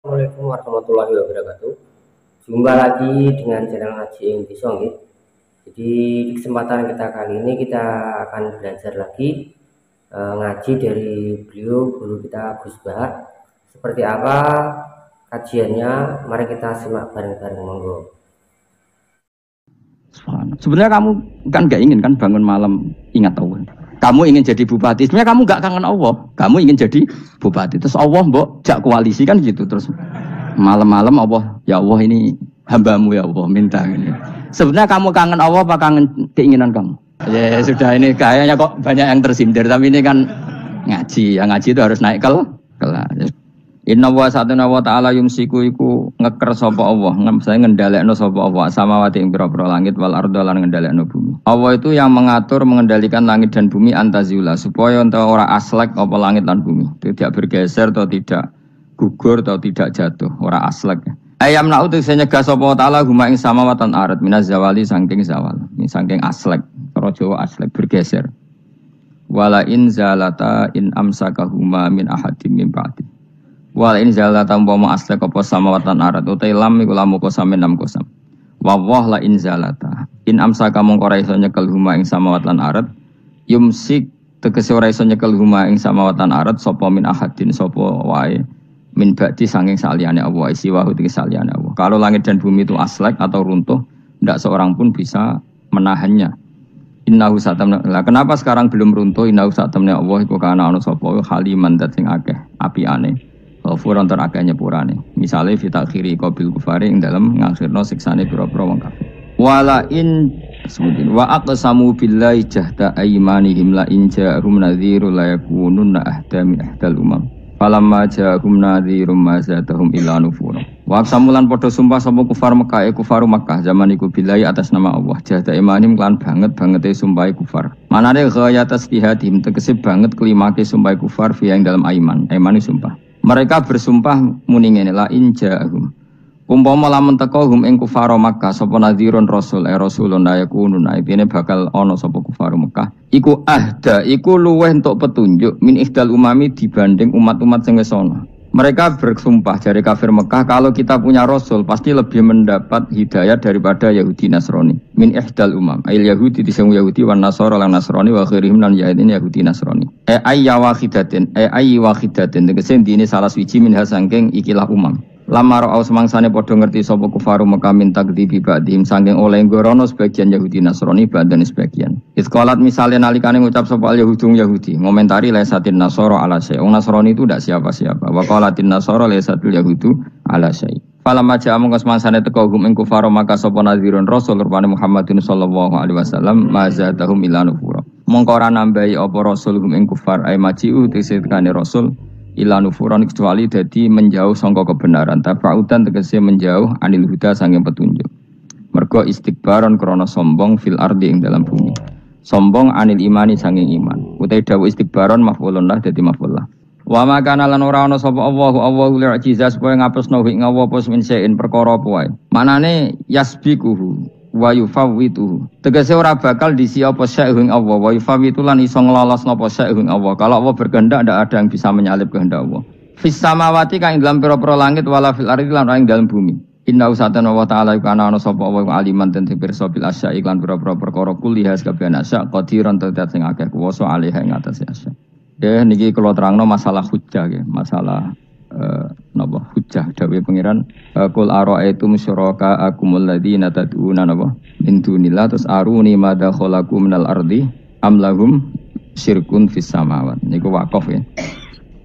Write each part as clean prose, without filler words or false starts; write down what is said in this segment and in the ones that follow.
Assalamualaikum warahmatullahi wabarakatuh. Jumpa lagi dengan channel Ngaji Ing Bisa nggih. Jadi di kesempatan kita kali ini kita akan belajar lagi ngaji dari beliau guru kita Gus Bahar. Seperti apa kajiannya? Mari kita simak bareng-bareng, monggo. Sebenarnya kamu kan nggak ingin kan bangun malam ingat Allah. Kamu ingin jadi bupati. Sebenarnya kamu nggak kangen Allah. Kamu ingin jadi bupati. Terus Allah mbok jak koalisi kan gitu. Terus malam-malam Allah, ya Allah ini hambamu ya Allah minta ini. Sebenarnya kamu kangen Allah apa kangen keinginan kamu? Ya sudah, ini kayaknya kok banyak yang tersindir. Tapi ini kan ngaji. Yang ngaji itu harus naik kelas. Inna wa satuna wa ta'ala yumsiku iku ngeker sapa Allah, saya ngendhalekno sapa Allah samawati ing pira-pira langit wal arda lan ngendhalekno bumi. Allah itu yang mengatur mengendalikan langit dan bumi antazula supaya enta ora aslek apa langit dan bumi, tidak bergeser atau tidak gugur atau tidak jatuh, ora aslek. Ayam na'u te nyegah sapa ta'ala huma ing samawatan arat minaz zawali saking zawal, saking aslek, cara Jawa aslek bergeser. Wala in zalata in amsakahuma min ahadim min ba'di. Wal in zalata umpama aslek apa samawatan arat utai lam iku lamu kosam enam kosam. Wa la in zalata in amsaka mongko ora iso nyekel huma ing samawatan arat yumsik tegese ora iso nyekel huma ing samawatan arat sapa min ahadin sapa wae min ba'di saking saliyane Allah isi wa hu saliyane Allah. Kalau langit dan bumi itu aslek atau runtuh, tidak seorang pun bisa menahannya. Innahu satamna. Lah kenapa sekarang belum runtuh? Innahu satamna Allah iku kana ana sapa haliman dat sing akeh apiane. Furan terakanya purane. Misalnya fitakhiri qabil kufari ing dalam ngakhirno siksane pira-pira wong kafir. Wala in sebutin wa aqsamu billahi jahda aymanihim la in ja'hum nadhiru la yakununna ahda min ahdal umam. Falamma ja'hum nadhirum ma zadahum illa nufura. Wa aqsamulan padha sumpah sapa kufar Mekah kufaru Mekah zaman iku billahi atas nama Allah jahda aymanihim lan banget-bangete sumpah kufar. Manane ghayat istihadim tegese banget kelimake sumpah kufar fi ing dalam aiman. Aimane sumpah. Mereka bersumpah muni ngene la injahum. Umpama lamun teka hum ing kufar Makkah sapa nadhirun rasul rasulun ayakunun aibine bakal ana sapa kufar Makkah. Iku ahda, iku luweh entuk petunjuk min ihdal umami dibanding umat-umat sing wis ana. Mereka bersumpah dari kafir Mekah kalau kita punya rasul pasti lebih mendapat hidayah daripada Yahudi Nasrani. Min ihdal umam. Ail Yahudi dising Yahudi wan Nasara lan Nasrani wa khirihim lan Yahudi Nasrani. Ayya wahidatin tegese dine salah suci min hasangking ikilah umam. Lamar au semangsane padha ngerti sapa kufaru Mekah min takdzibi ba'dihim saking oleh ngorono sebagian Yahudi Nasrani badan sebagian. Isqalat misalnya nalikane ngucap sapa Yahudi ngomentari lesatin Nasara ala syai. Nasrani itu tidak siapa-siapa. Wa qalatin Nasara lesatul Yahudu ala syai. Falamma ja'a mongko semangsane teka hum ing kufaru Mekah sapa nadhirun rasul rupane Muhammadin sallallahu alaihi wasallam mazadahum ila nufura. Mongko ora nambahi apa rasul hum ing kufar ay maji'u tesekane rasul ila nufuran kecuali dadi menjauh sangka kebenaran tafautan tegese menjauh anil huda saking petunjuk. Mergo istikbaron krana sombong fil ardi ing dalam bumi. Sombong anil imani saking iman. Utai dawuh istikbaron maf'ulun lah dadi maf'ul lah. Wa ma kana lan ora ana sapa Allahu li'jizah supaya ngapusno ing Allah apa min sein perkara apa wae. Manane yasbiquhu wa yufawwitu. Tegese ora bakal disi apa syai'un Allah wa yufawwitu lan iso nglolosno apa syai'un Allah. Kalau Allah berkehendak ndak ada yang bisa menyalip kehendak Allah. Fis samawati kang dalam pira-pira langit wala fil ardi lan ing dalam bumi. Inna usatana wa ta'ala kana ana sapa wa aliman ten pirsa bil asya'i lan pira-pira perkara kulliha kabeh asya qadiran tetet sing akeh kuwasa alih ing atase asya. Niki kula terangno masalah hujjah nggih, masalah napa hujjah dawuh pangeran qul ara'aytum syuraka akumul ladzina tad'una napa min dunillah terus aruni madza khalaqu minal ardi am lahum syirkun fis samawat niku waqaf ya.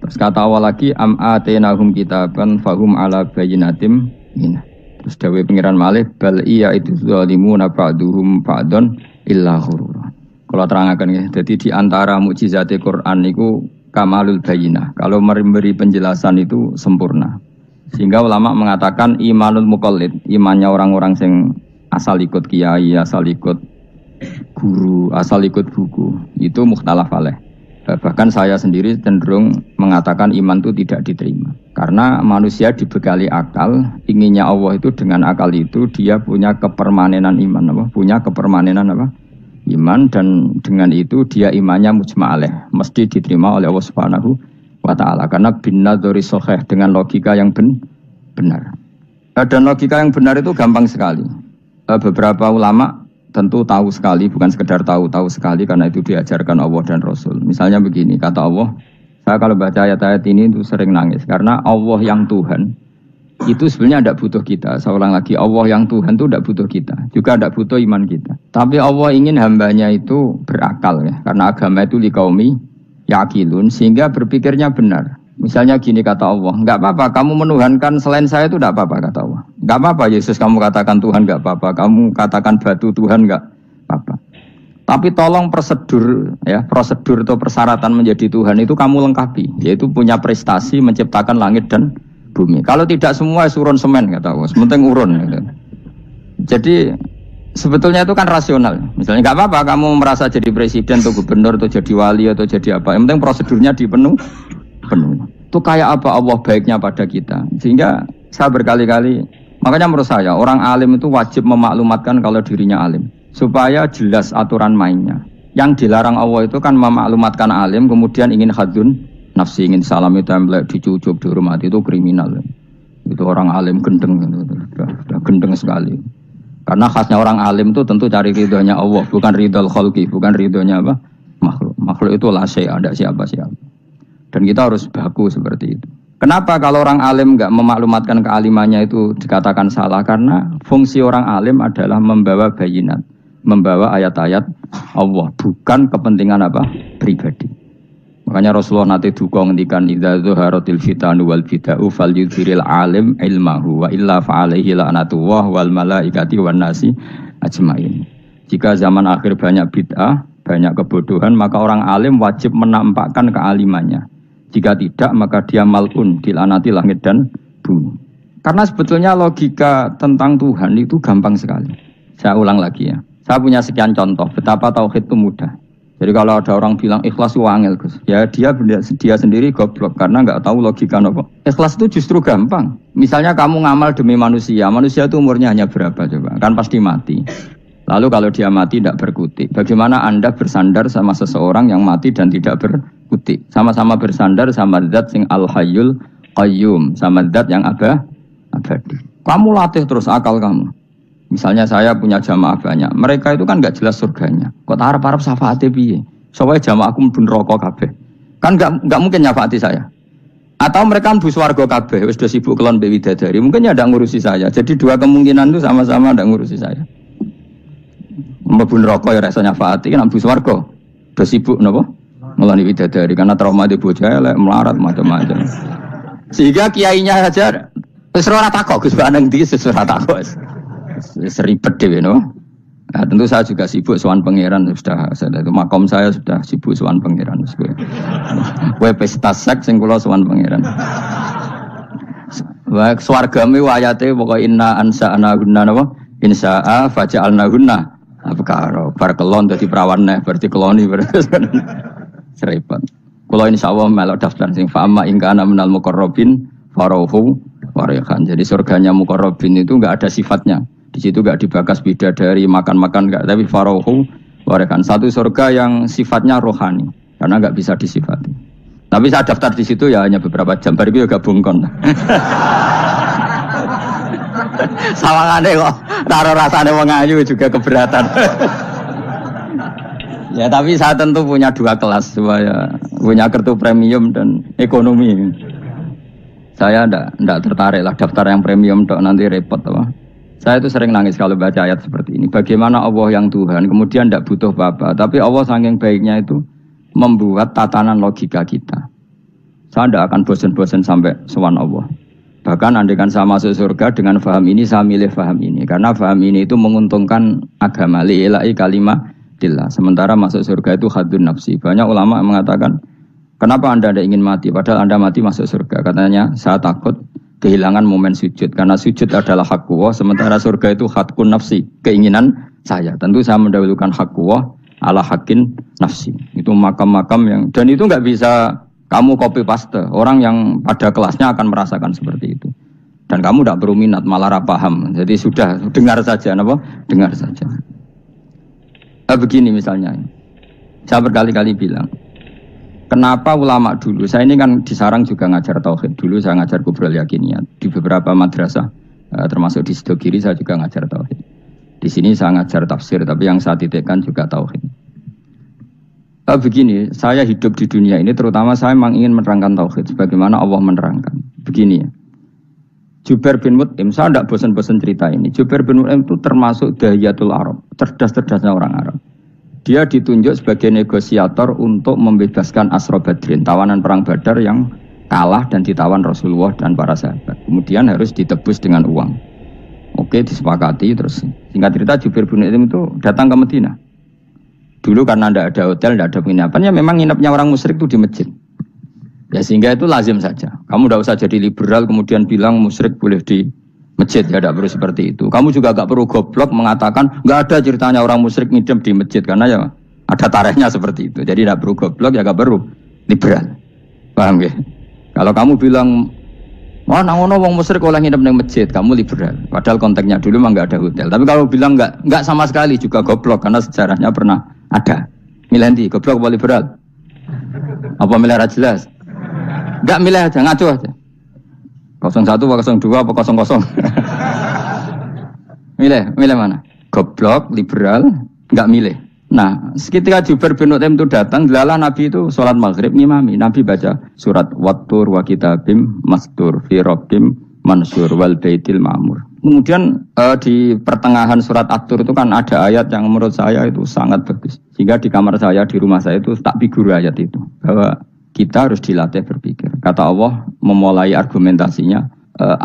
Terus kata awal lagi am atainahum kitaban fahum ala bayyinatim min. Terus dawuh pangeran malih bal iya itu zalimuna ba'duhum ba'don illa ghurura. Kalau terangaken nggih dadi di antara mukjizate Quran niku kamalul bayinah. Kalau memberi penjelasan itu sempurna. Sehingga ulama mengatakan imanul muqallid, imannya orang-orang yang asal ikut kiai, asal ikut guru, asal ikut buku, itu mukhtalaf alaih. Bahkan saya sendiri cenderung mengatakan iman itu tidak diterima. Karena manusia dibekali akal, inginnya Allah itu dengan akal itu dia punya kepermanenan iman, apa? Punya kepermanenan apa? Iman, dan dengan itu dia imannya mujma'aleh, mesti diterima oleh Allah Subhanahu wa ta'ala karena bin nadzari sahih, dengan logika yang benar. Dan logika yang benar itu gampang sekali. Beberapa ulama tentu tahu sekali, bukan sekedar tahu sekali karena itu diajarkan Allah dan Rasul. Misalnya begini, kata Allah, saya kalau baca ayat-ayat ini itu sering nangis karena Allah yang Tuhan itu sebenarnya tidak butuh kita. Saya ulang lagi, Allah yang Tuhan itu tidak butuh kita, juga tidak butuh iman kita. Tapi Allah ingin hambanya itu berakal ya, karena agama itu liqaumi yaqilun, sehingga berpikirnya benar. Misalnya gini kata Allah, enggak apa-apa kamu menuhankan selain saya itu enggak apa-apa kata Allah. Enggak apa-apa Yesus kamu katakan Tuhan enggak apa-apa, kamu katakan batu Tuhan enggak apa-apa. Tapi tolong prosedur atau persyaratan menjadi Tuhan itu kamu lengkapi, yaitu punya prestasi menciptakan langit dan bumi. Kalau tidak semua surun semen kata Allah, sementing urun gitu. Jadi sebetulnya itu kan rasional. Misalnya enggak apa-apa kamu merasa jadi presiden atau gubernur atau jadi wali atau jadi apa, yang penting prosedurnya dipenuh. Itu kayak apa Allah baiknya pada kita. Sehingga saya berkali-kali, makanya menurut saya orang alim itu wajib memaklumatkan kalau dirinya alim, supaya jelas aturan mainnya. Yang dilarang Allah itu kan memaklumatkan alim kemudian ingin hadun nafsi, ingin salami template, dicucuk, dihormati, itu kriminal. Itu orang alim gendeng, sudah gendeng sekali. Karena khasnya orang alim itu tentu cari ridhonya Allah, bukan ridhol khalqi, bukan ridhonya apa? Makhluk. Makhluk itu la syai', ada siapa-siapa. Dan kita harus baku seperti itu. Kenapa kalau orang alim enggak memaklumatkan kealimannya itu dikatakan salah? Karena fungsi orang alim adalah membawa bayinat, membawa ayat-ayat Allah, bukan kepentingan apa? Pribadi. Makanya Rasulullah nanti duka ngendikan idza zuharatil fitanu wal bid'u falyudhiril alim ilmahu wa illa fa'alaihi la'natullah wal malaikati wan nasi ajmain. Jika zaman akhir banyak bid'ah, banyak kebodohan, maka orang alim wajib menampakkan kealimannya. Jika tidak, maka dia mal'un, dilaknati langit dan bumi. Karena sebetulnya logika tentang Tuhan itu gampang sekali. Saya ulang lagi ya. Saya punya sekian contoh betapa tauhid itu mudah. Jadi kalau ada orang bilang ikhlas itu angel, Gus, ya dia sendiri goblok karena nggak tahu logika apa. Ikhlas itu justru gampang. Misalnya kamu ngamal demi manusia itu umurnya hanya berapa coba? Kan pasti mati. Lalu kalau dia mati tidak berkutik, bagaimana Anda bersandar sama seseorang yang mati dan tidak berkutik? Sama-sama bersandar sama zat sing al-hayyul qayyum, sama zat yang abadi. Kamu latih terus akal kamu. Misalnya saya punya jamaah banyak, mereka itu kan nggak jelas surganya. Kok harap-harap syafaate piye? Soalnya jamaahku mlebu neraka kabeh. Kan nggak mungkin nyafaati saya. Atau mereka mlebu swarga kabeh, wis do sibuk kelon mbek widadari. Mungkin ya ndak ngurusi saya. Jadi dua kemungkinan itu sama-sama ndak ngurusi saya. Mlebu neraka ya rasanya nyafaati, kan mlebu swarga. Do sibuk napa? Ngeloni widadari karena trauma di bocah elek, melarat macam-macam. Sehingga kiainya saja wis ora takok Gus Baneng ndi wis ora takok. Seribet dhewe no. Nah, tentu saya juga sibuk sowan pangeran sudah itu makom saya sudah sibuk sowan pangeran. Kowe pesta seks sing kula sowan pangeran. Wa swargame ayate pokoke inna ansa'na gunna napa? Insya'a faja'alna gunna. Apa bar kelon dadi perawan neh berarti keloni berarti. Seribet. Kula insyaallah melok daftar sing fa'ama in kana minal muqarrabin farahu warihan. Jadi surganya muqarrabin itu enggak ada sifatnya. Di situ enggak dibakas bidadari makan-makan enggak, tapi farahu warihan. Satu surga yang sifatnya rohani karena enggak bisa disifati. Tapi saya daftar di situ ya hanya beberapa jam, baru itu gabung kon. Sawangane kok karo rasane wong ayu juga keberatan. Ya tapi saya tentu punya dua kelas, supaya punya kartu premium dan ekonomi. Saya enggak tertarik lah daftar yang premium dok, nanti repot apa. Saya itu sering nangis kalau baca ayat seperti ini. Bagaimana Allah yang Tuhan kemudian enggak butuh apa-apa, tapi Allah saking baiknya itu membuat tatanan logika kita. Saya tidak akan bosan-bosan sampai sowan Allah. Bahkan andaikan saya masuk surga dengan faham ini, saya milih faham ini. Karena faham ini itu menguntungkan agama. Li'ilai kalimatillah. Sementara masuk surga itu hadun nafsi. Banyak ulama yang mengatakan, kenapa Anda tidak ingin mati? Padahal Anda mati masuk surga. Katanya, saya takut kehilangan momen sujud. Karena sujud adalah hak Allah. Sementara surga itu hakun nafsi. Keinginan saya. Tentu saya mendahulukan hak Allah ala hakin nafsi. Itu makam-makam yang, dan itu nggak bisa kamu copy paste. Orang yang pada kelasnya akan merasakan seperti itu. Dan kamu tidak perlu minat, malah paham. Jadi sudah dengar saja, apa? Dengar saja. Begini misalnya, saya berkali-kali bilang, Kenapa ulama dulu? Saya ini kan di Sarang juga ngajar tauhid. Dulu saya ngajar kubrul yakiniyat di beberapa madrasah, termasuk di Sidogiri saya juga ngajar tauhid. Di sini saya ngajar tafsir, tapi yang saya titikkan juga tauhid. Begini, saya hidup di dunia ini, terutama saya memang ingin menerangkan tauhid, sebagaimana Allah menerangkan. Begini ya, Jubair bin Mut'im, saya tidak bosan-bosan cerita ini. Jubair bin Mut'im itu termasuk dahiyatul Arab, cerdas-cerdasnya orang Arab. Dia ditunjuk sebagai negosiator untuk membebaskan Asra Badrin, tawanan perang Badar yang kalah dan ditawan Rasulullah dan para sahabat. Kemudian harus ditebus dengan uang. Oke, disepakati. Terus singkat cerita Jubair bin Mut'im itu datang ke Madinah. Dulu karena tidak ada hotel, tidak ada penginapan, ya memang nginapnya orang musyrik itu di masjid. Ya sehingga itu lazim saja. Kamu tidak usah jadi liberal kemudian bilang musyrik boleh di masjid, ya tidak perlu seperti itu. Kamu juga gak perlu goblok mengatakan nggak ada ceritanya orang musyrik ngidam di masjid, karena ya ada tarehnya seperti itu. Jadi tidak perlu goblok, ya gak perlu liberal. Paham ya? Kalau kamu bilang wah nangono wong musyrik oleh ngidam di masjid, kamu liberal. Padahal konteksnya dulu memang nggak ada hotel. Tapi kalau bilang nggak sama sekali juga goblok, karena sejarahnya pernah ada. Milih nanti goblok apa liberal? Apa milih jelas? Nggak milih aja, ngaco aja. 01 apa 02 apa 00. Milih mana? Goblok, liberal, enggak milih. Nah, ketika Jubair bin Mut'im itu datang, delalah Nabi itu sholat maghrib ngimami. Nabi baca surat Wattur wa kitabim mastur fi rabbim mansur wal baitil ma'mur. Kemudian di pertengahan surat At-Tur itu kan ada ayat yang menurut saya itu sangat bagus. Sehingga di kamar saya, di rumah saya itu tak figur ayat itu. Bahwa kita harus dilatih berpikir. Kata Allah memulai argumentasinya,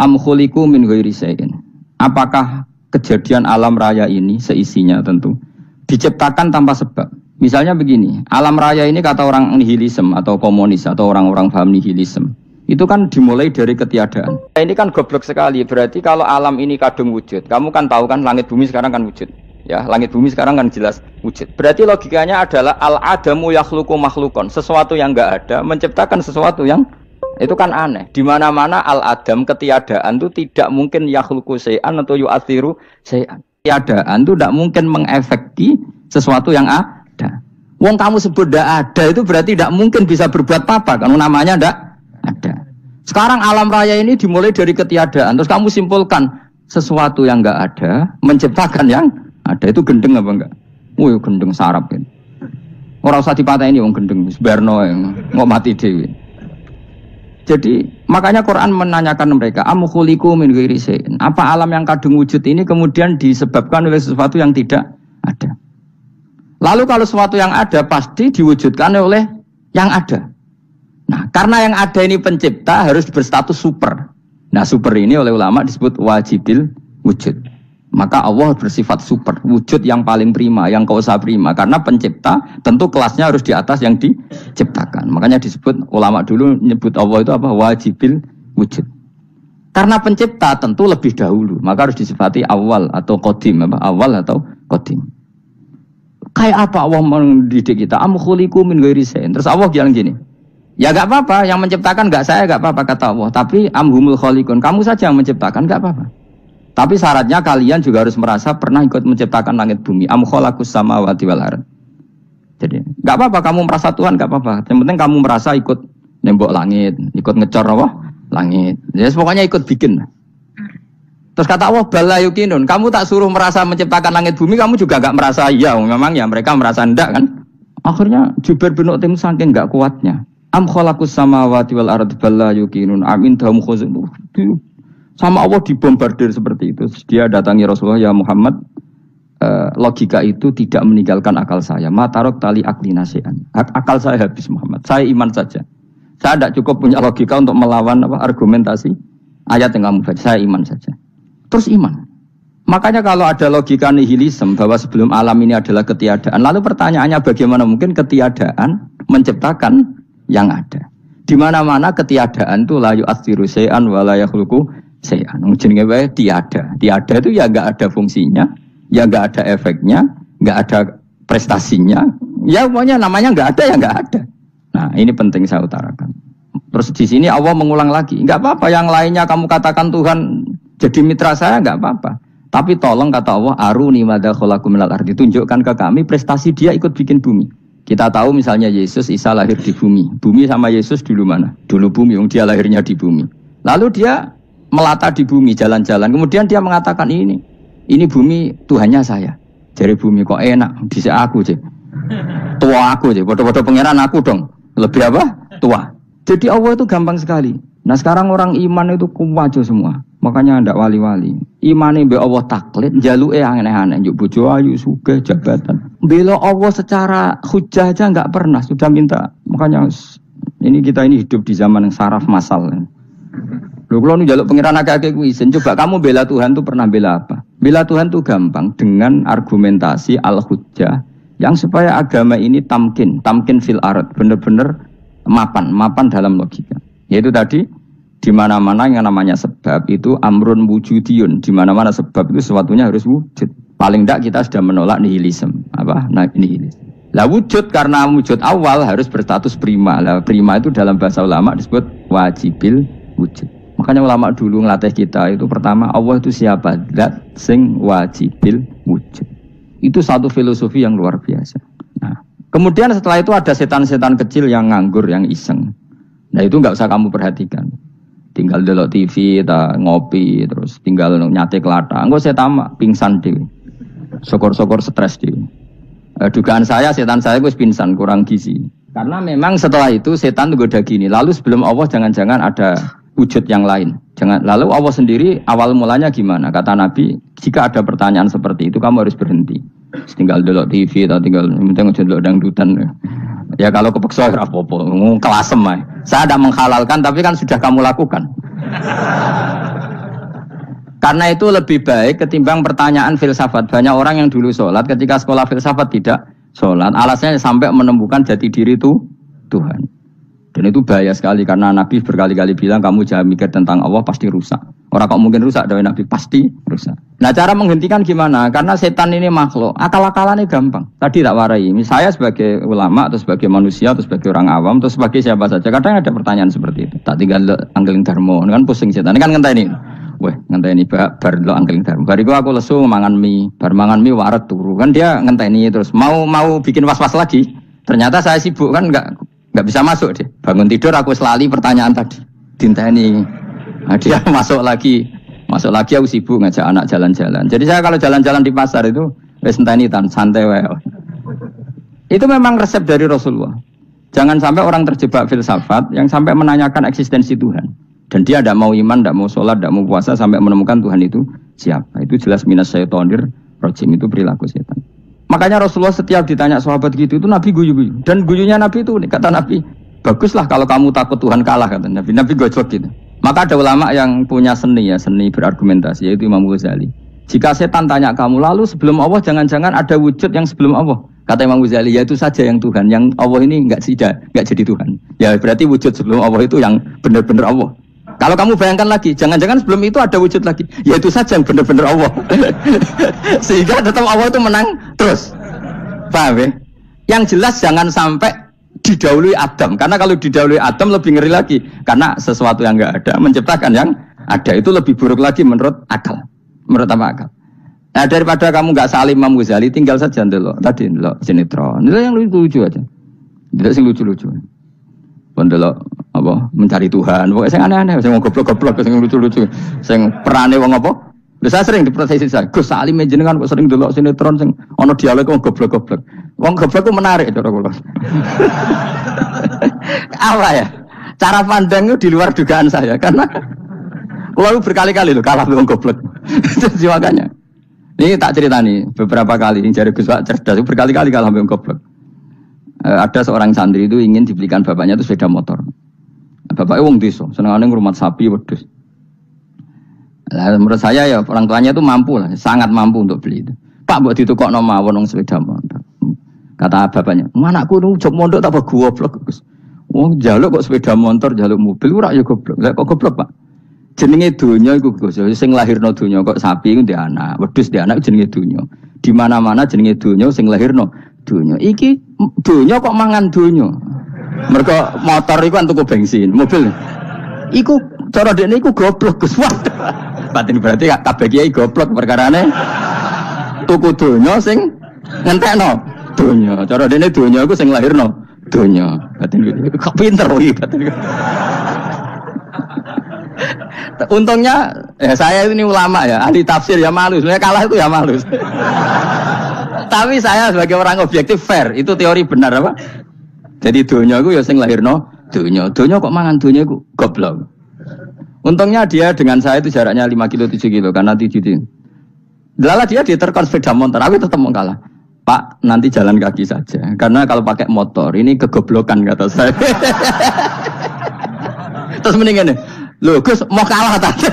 am khuliqu min ghairi syai'in. Apakah kejadian alam raya ini seisinya tentu diciptakan tanpa sebab? Misalnya begini, alam raya ini kata orang nihilisme atau komunis atau orang-orang paham nihilisme, itu kan dimulai dari ketiadaan. Ini kan goblok sekali. Berarti kalau alam ini kadung wujud, kamu kan tahu kan langit bumi sekarang kan wujud. Ya, langit bumi sekarang kan jelas wujud. Berarti logikanya adalah al-adamu yakhluqu makhlukon, sesuatu yang enggak ada menciptakan sesuatu yang itu kan aneh. Di mana-mana al-adam ketiadaan itu tidak mungkin yakhluqu syai'an atau yu'athiru syai'an. Ketiadaan itu tidak mungkin mengefekti sesuatu yang ada. Wong kamu sebut tidak ada itu berarti tidak mungkin bisa berbuat apa-apa kalau namanya tidak ada. Sekarang alam raya ini dimulai dari ketiadaan. Terus kamu simpulkan sesuatu yang enggak ada menciptakan yang ada, itu gendeng apa enggak? Wih, gendeng sarap kan. Orang usah dipatahin wong gendeng, sebarno yang mau mati dewi. Jadi makanya Quran menanyakan mereka, am khuliqu min ghairi syai'in. Apa alam yang kadung wujud ini kemudian disebabkan oleh sesuatu yang tidak ada? Lalu kalau sesuatu yang ada pasti diwujudkan oleh yang ada. Nah, karena yang ada ini pencipta harus berstatus super. Nah, super ini oleh ulama disebut wajibil wujud. Maka Allah bersifat super, wujud yang paling prima, yang kausa prima. Karena pencipta tentu kelasnya harus di atas yang diciptakan. Makanya disebut, ulama dulu nyebut Allah itu apa? Wajibil wujud. Karena pencipta tentu lebih dahulu, maka harus disifati awal atau qadim, apa? Awal atau qadim. Kayak apa Allah mendidik kita? Am khuliqu min ghairi syai'in. Terus Allah bilang gini, ya gak apa-apa, yang menciptakan gak saya, gak apa-apa kata Allah. Tapi amhumul khaliqun, kamu saja yang menciptakan, gak apa-apa. Tapi syaratnya kalian juga harus merasa pernah ikut menciptakan langit bumi. Am khalaqus samawati wal ardh. Jadi, enggak apa-apa kamu merasa Tuhan, enggak apa-apa. Yang penting kamu merasa ikut nembok langit, ikut ngecor apa? Langit. Ya pokoknya ikut bikin. Terus kata Allah, bala yukinun. Kamu tak suruh merasa menciptakan langit bumi, kamu juga enggak merasa iya. Memang ya mereka merasa enggak kan? Akhirnya Jubair bin Mut'im saking enggak kuatnya. Am khalaqus samawati wal ardh bala yukinun. Amin dahum khuzun. Sama Allah dibombardir seperti itu. Dia datangi Rasulullah, ya Muhammad, logika itu tidak meninggalkan akal saya. Matarok tali akli nasian. Akal saya habis Muhammad. Saya iman saja. Saya tidak cukup punya logika untuk melawan argumentasi ayat yang kamu baca. Saya iman saja. Terus iman. Makanya kalau ada logika nihilisme bahwa sebelum alam ini adalah ketiadaan. Lalu pertanyaannya bagaimana mungkin ketiadaan menciptakan yang ada. Di mana-mana ketiadaan itu la yu'atsiru syai'an wa la yakhluqu syai'an. Jenenge wae tiada. Tiada itu ya enggak ada fungsinya, ya enggak ada efeknya, enggak ada prestasinya. Ya pokoknya namanya enggak ada ya enggak ada. Nah, ini penting saya utarakan. Terus di sini Allah mengulang lagi, enggak apa-apa yang lainnya kamu katakan Tuhan jadi mitra saya enggak apa-apa. Tapi tolong kata Allah, aruni madza khalaqu minal ardi, tunjukkan ke kami prestasi dia ikut bikin bumi. Kita tahu misalnya Yesus, Isa lahir di bumi. Bumi sama Yesus dulu mana? Dulu bumi, dia lahirnya di bumi. Lalu dia melata di bumi, jalan-jalan. Kemudian dia mengatakan ini bumi Tuhannya saya. Jadi bumi kok enak, dhisik aku sih. Tua aku sih, bodoh-bodoh pangeran aku dong. Lebih apa? Tua. Jadi Allah itu gampang sekali. Nah sekarang orang iman itu kuwajo semua. Makanya ndak wali-wali. Imane mbek Allah taklid, njaluke aneh-aneh, njuk bojo ayu, sugih, jabatan. Bela Allah secara hujah aja enggak pernah, sudah minta. Makanya kita ini hidup di zaman yang saraf massal. Lho kalau njaluk pangeran akeh-akeh kuwi isin, coba kamu bela Tuhan tuh pernah bela apa? Bela Tuhan tuh gampang dengan argumentasi al-hujjah yang supaya agama ini tamkin fil ard, benar-benar mapan dalam logika. Yaitu tadi di mana-mana yang namanya sebab itu amrun wujudiyun, di mana-mana sebab itu sesuatunya harus wujud. Paling tidak kita sudah menolak nihilisme. Nihilisme. Lah wujud karena wujud awal harus berstatus prima. Lah prima itu dalam bahasa ulama disebut wajibil wujud. Makanya ulama dulu ngelatih kita itu pertama Allah itu siapa? Zat sing wajibil wujud. Itu satu filosofi yang luar biasa. Nah, kemudian setelah itu ada setan-setan kecil yang nganggur, yang iseng. Nah itu nggak usah kamu perhatikan. Tinggal delok TV, ngopi, terus tinggal nyate kelata. Enggak saya tamak, pingsan dewe. Sokor-sokor stres dewe. Dugaan saya setan saya gue pingsan, kurang gizi. Karena memang setelah itu setan tuh goda gini. Lalu sebelum Allah jangan-jangan ada wujud yang lain. Lalu Allah sendiri awal mulanya gimana? Kata Nabi, jika ada pertanyaan seperti itu kamu harus berhenti. Tinggal delok TV atau tinggal delok dangdutan. Ya kalau kepeksa ya apa-apa, kelasem ae. Saya tidak menghalalkan tapi kan sudah kamu lakukan. Karena itu lebih baik ketimbang pertanyaan filsafat. Banyak orang yang dulu sholat ketika sekolah filsafat tidak sholat. Alasannya sampai menemukan jati diri itu Tuhan. Dan itu bahaya sekali karena Nabi berkali-kali bilang kamu jangan mikir tentang Allah pasti rusak. Orang kok mungkin rusak dari Nabi pasti rusak. Nah cara menghentikan gimana? Karena setan ini makhluk, akal-akalannya gampang. Tadi tak warai. Saya sebagai ulama atau sebagai manusia atau sebagai orang awam atau sebagai siapa saja. Kadang ada pertanyaan seperti itu. Tak tinggal anggeling dharma, kan pusing setan. Ini kan ngenteni. Weh ngenteni bar lo anggeling dharma. Bariku aku lesu mangan mie, bar mangan mie waret turu. Kan dia ngenteni terus mau bikin was-was lagi. Ternyata saya sibuk kan enggak bisa masuk deh. Bangun tidur aku selali pertanyaan tadi. Dinteni. Nah, dia masuk lagi aku sibuk ngajak anak jalan-jalan. Jadi saya kalau jalan-jalan di pasar itu wis enteni santai wae. Itu memang resep dari Rasulullah. Jangan sampai orang terjebak filsafat yang sampai menanyakan eksistensi Tuhan. Dan dia tidak mau iman, tidak mau sholat, tidak mau puasa sampai menemukan Tuhan itu siapa. Itu jelas minas syaitonir rajim, itu perilaku setan. Makanya Rasulullah setiap ditanya sahabat gitu itu Nabi guyu-guyu. Dan guyunya Nabi itu kata Nabi, baguslah kalau kamu takut Tuhan kalah kata Nabi. Nabi gojlok gitu. Maka ada ulama yang punya seni berargumentasi yaitu Imam Ghazali. Jika setan tanya kamu lalu sebelum Allah jangan-jangan ada wujud yang sebelum Allah. Kata Imam Ghazali ya itu saja yang Tuhan, yang Allah ini enggak jadi Tuhan. Ya berarti wujud sebelum Allah itu yang benar-benar Allah. Kalau kamu bayangkan lagi, jangan-jangan sebelum itu ada wujud lagi. Ya itu saja yang benar-benar Allah. Sehingga tetap Allah itu menang terus. Paham ya? Yang jelas jangan sampai didahului Adam. Karena kalau didahului Adam lebih ngeri lagi. Karena sesuatu yang enggak ada menciptakan yang ada. Itu lebih buruk lagi menurut akal. Menurut apa akal? Nah daripada kamu enggak salim Imam Ghazali, tinggal saja ndelok. Tadi ndelok sinetron. Itu yang lucu-lucu aja. Tidak sing lucu-lucu. Ndelok apa mencari Tuhan. Pokoknya sing aneh-aneh, sing goblok-goblok, sing lucu-lucu, sing perane wong apa? Saya sering diprotes saya. Gus Salim jenengan kok sering ndelok sinetron sing ana dialog wong goblok-goblok. Wong goblok ku menarik cara kula. Apa ya? Cara pandang itu di luar dugaan saya karena kula berkali-kali lho kalah wong goblok. Jadi makanya. Ini tak ceritani beberapa kali ini jari Gus Wak cerdas berkali-kali kalah wong goblok. Ada seorang santri itu ingin dibelikan bapaknya itu sepeda motor. Bapaknya wong desa, senengane ngrumat sapi wedhus. Lah menurut saya ya orang tuanya itu mampu lah, sangat mampu untuk beli itu. Pak mbok ditukokno mawon wong sepeda motor. Kata bapaknya, "Anakku nu jog mondok tak goblok, Gus. Wong njaluk kok sepeda motor, njaluk mobil ora ya goblok. Lah kok goblok, Pak? Jenenge donya iku Gus, sing lahirno donya kok sapi iku ndek anak, wedhus ndek anak jenenge donya. Di mana-mana jenenge donya sing lahirno donya. Iki donya kok mangan donya. Mergo motor iku kan tuku bensin, mobil. Iku cara dekne iku goblok Gus. Batin berarti kabeh kiai goblok perkarane tuku donya sing ngentekno Donya. Cara dene donya iku sing lahirno donya. Batin kok pinter iki batin. Untungnya saya ini ulama ya, ahli tafsir ya malu. Sebenarnya kalah itu ya malu. Tapi saya sebagai orang objektif fair, itu teori benar apa? Jadi donya iku ya sing lahirno donya. Donya kok mangan donya iku goblok. Untungnya dia dengan saya itu jaraknya 5 kilo 7 kilo karena 7 kilo. Lala dia diterkon sepeda motor, tapi tetap mau kalah. Pak, nanti jalan kaki saja. Karena kalau pakai motor ini kegoblokan kata saya. Terus mendingan nih, loh Gus mau kalah tadi.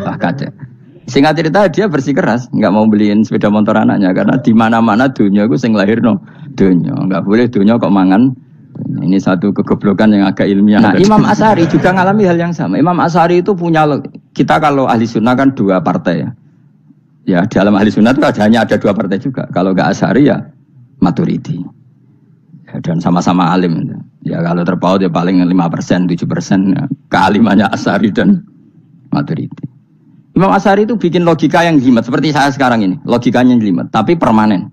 Wah kacau. Singkat cerita dia bersikeras, nggak mau beliin sepeda motor anaknya karena di mana-mana dunia gue sing lahir no dunia, nggak boleh dunia kok mangan. Ini satu kegoblokan yang agak ilmiah. Nah, Imam Asy'ari juga ngalami hal yang sama. Imam Asy'ari itu punya, kita kalau ahli sunnah kan 2 partai ya. Ya dalam ahli sunnah itu hanya ada 2 partai juga. Kalau nggak Asy'ari ya Maturidi. Ya, dan sama-sama alim. Ya kalau terpaut ya paling 5%, 7% ya. Kealimannya Asy'ari dan Maturidi. Imam Asy'ari itu bikin logika yang jelimet seperti saya sekarang ini, logikanya yang jelimet tapi permanen.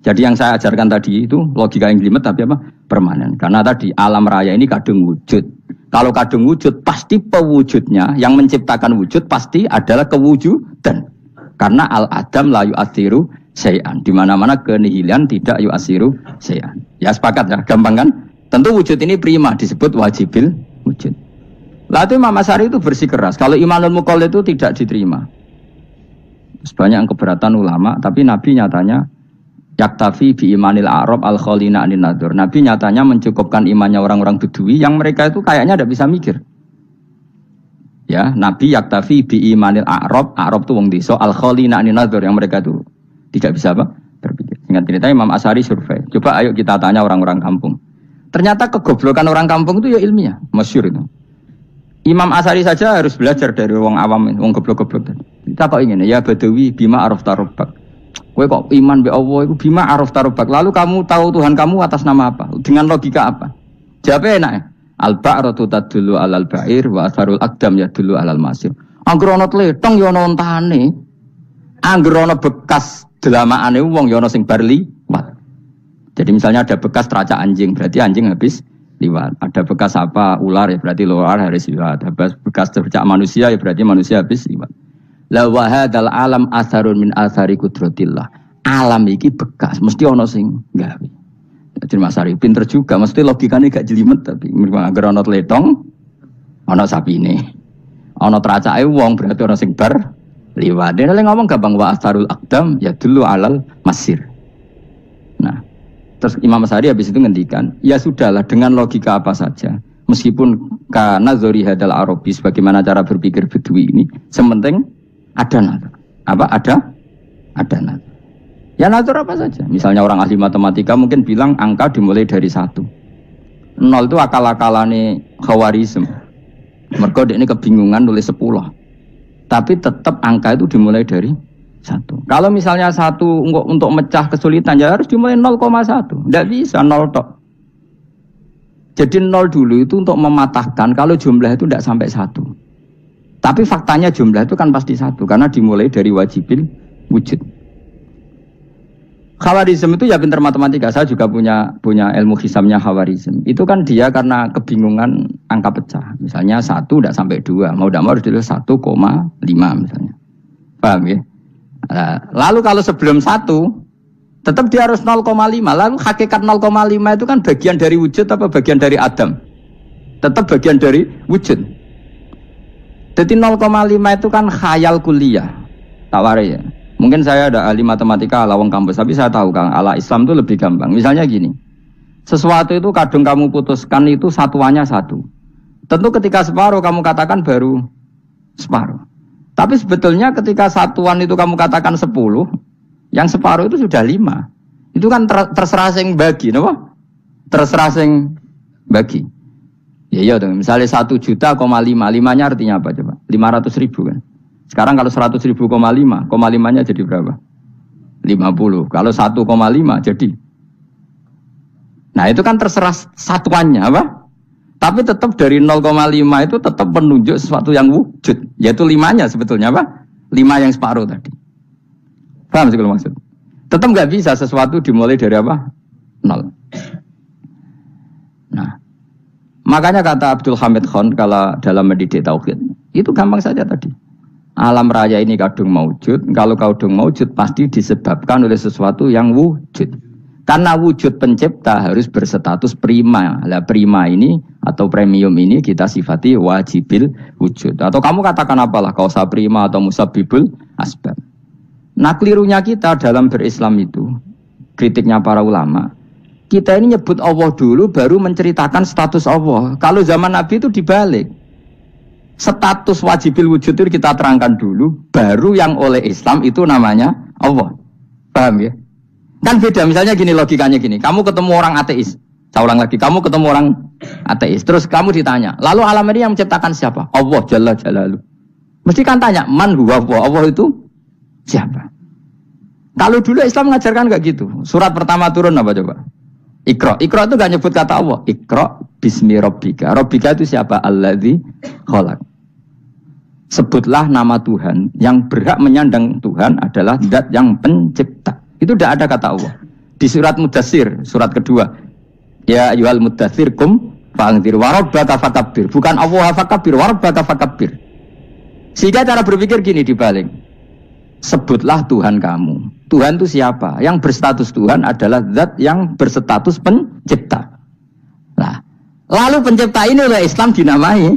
Jadi yang saya ajarkan tadi itu logika yang jelimet tapi apa? Permanen. Karena tadi alam raya ini kadung wujud. Kalau kadung wujud pasti pewujudnya yang menciptakan wujud pasti adalah kewujudan. Karena al-adam la yu'athiru syai'an. Di mana-mana kenihilan tidak yu'athiru syai'an. Ya sepakat ya, gampang kan? Tentu wujud ini prima disebut wajibil wujud. Lalu Imam Asy'ari itu bersikeras. Kalau imanul muqall itu tidak diterima. Banyak yang keberatan ulama, tapi Nabi nyatanya yaktafi bi imanil a'rab al-khalina anin nadur. Nabi nyatanya mencukupkan imannya orang-orang Bedui yang mereka itu kayaknya tidak bisa mikir. Ya, Nabi yaktafi bi imanil a'rab itu wong desa al-khalina anin nadur yang mereka itu tidak bisa apa? Berpikir. Singkat cerita Imam Asy'ari survei. Coba ayo kita tanya orang-orang kampung. Ternyata kegoblokan orang kampung itu ya ilmiah, masyhur itu. Imam Asy'ari saja harus belajar dari wong awam, wong goblok-goblok. Kita kok ingin ya Badawi bima araf tarobak. Kowe kok iman be Allah itu bima araf tarobak. Lalu kamu tahu Tuhan kamu atas nama apa? Dengan logika apa? Jawabnya enak ya. Al-ba'ratu tadullu 'alal ba'ir wa atharul aqdam yadullu 'alal masir. Angger ana tletong ya ana ontane. Angger ana bekas delamaane wong ya ana sing bar liwat. Jadi misalnya ada bekas teracak anjing, berarti anjing habis liwat. Ada bekas apa ular ya berarti ular harus liwat. Ada bekas tercak manusia ya berarti manusia habis liwat. La wa hadzal alam atharun min athari qudratillah. Alam iki bekas mesti ana sing gawe. Jadi Mas Ari pinter juga, mesti logikane gak jelimet tapi agar ana tletong ana sapine. Ana teracake wong berarti ana sing bar liwat. Dene ngomong gampang wa atharul aqdam ya dulu alal masir. Nah, terus Imam Asy'ari habis itu ngendikan, ya sudahlah dengan logika apa saja. Meskipun karena zori hadal Arabi sebagaimana cara berpikir Bedui ini, sementing ada nazar. Apa ada nazar. Ya nazar apa saja. Misalnya orang ahli matematika mungkin bilang angka dimulai dari 1. 0 itu akal-akalane Khawarizm. Mergo ini kebingungan nulis 10. Tapi tetap angka itu dimulai dari 1. Kalau misalnya 1 untuk mecah kesulitan ya harus dimulai 0,1. Tidak bisa 0 tok. Jadi 0 dulu itu untuk mematahkan kalau jumlah itu tidak sampai 1. Tapi faktanya jumlah itu kan pasti 1 karena dimulai dari wajibil wujud. Khawarizm itu ya pintar matematika. Saya juga punya ilmu hisabnya Khawarizm. Itu kan dia karena kebingungan angka pecah. Misalnya 1 tidak sampai 2. Mau tidak mau harus ditulis 1,5 misalnya. Paham ya? Lalu kalau sebelum 1 tetap dia harus 0,5. Lalu hakikat 0,5 itu kan bagian dari wujud apa bagian dari Adam? Tetap bagian dari wujud. Jadi 0,5 itu kan khayal kuliah. Tak warai ya. Mungkin saya ada ahli matematika ala wong kampus, tapi saya tahu Kang, ala Islam itu lebih gampang. Misalnya gini. Sesuatu itu kadang kamu putuskan itu satuannya 1. Tentu ketika separuh kamu katakan baru separuh. Tapi sebetulnya ketika satuan itu kamu katakan 10, yang separuh itu sudah 5. Itu kan terserah sing bagi, no? Terserah sing bagi. Ya iya dong, misalnya 1 juta, 5-nya artinya apa coba? 500.000 kan. Sekarang kalau 100.000, 5-nya jadi berapa? 50. Kalau 1,5 jadi. Nah itu kan terserah satuannya apa? Tapi tetap dari 0,5 itu tetap menunjuk sesuatu yang wujud. Yaitu 5-nya sebetulnya apa? 5 yang separuh tadi. Paham sih kalau maksud? Tetap nggak bisa sesuatu dimulai dari apa? 0. Nah, makanya kata Abdul Hamid Khan kalau dalam mendidik tauhid, itu gampang saja tadi. Alam raya ini kadung maujud, kalau kadung maujud pasti disebabkan oleh sesuatu yang wujud. Karena wujud pencipta harus berstatus prima. Lah prima ini atau premium ini kita sifati wajibil wujud. Atau kamu katakan apalah kausa prima atau musabibul asbab. Nah kelirunya kita dalam berislam itu, kritiknya para ulama, kita ini nyebut Allah dulu baru menceritakan status Allah. Kalau zaman Nabi itu dibalik. Status wajibil wujud itu kita terangkan dulu, baru yang oleh Islam itu namanya Allah. Paham ya? Kan beda, misalnya gini logikanya gini, kamu ketemu orang ateis, saya ulang lagi, kamu ketemu orang ateis, terus kamu ditanya, lalu alam ini yang menciptakan siapa? Allah Jalla Jalaluh. Mesti kan tanya, man huwa Allah itu siapa? Kalau dulu Islam mengajarkan gak gitu, surat pertama turun apa coba? Iqra, Iqra itu gak nyebut kata Allah, Iqra bismi rabbika, rabbika itu siapa? Alladzi khalaq. Sebutlah nama Tuhan, yang berhak menyandang Tuhan adalah zat yang pencipta. Itu tidak ada kata Allah. Di surat Mudatsir, surat kedua. Ya ayyuhal mudatsir kum fa'anzir wa rabbaka fakabbir. Bukan Allah fakabbir, wa rabbaka fakabbir. Sehingga cara berpikir gini dibalik. Sebutlah Tuhan kamu. Tuhan itu siapa? Yang berstatus Tuhan adalah zat yang berstatus pencipta. Nah, lalu pencipta ini oleh Islam dinamai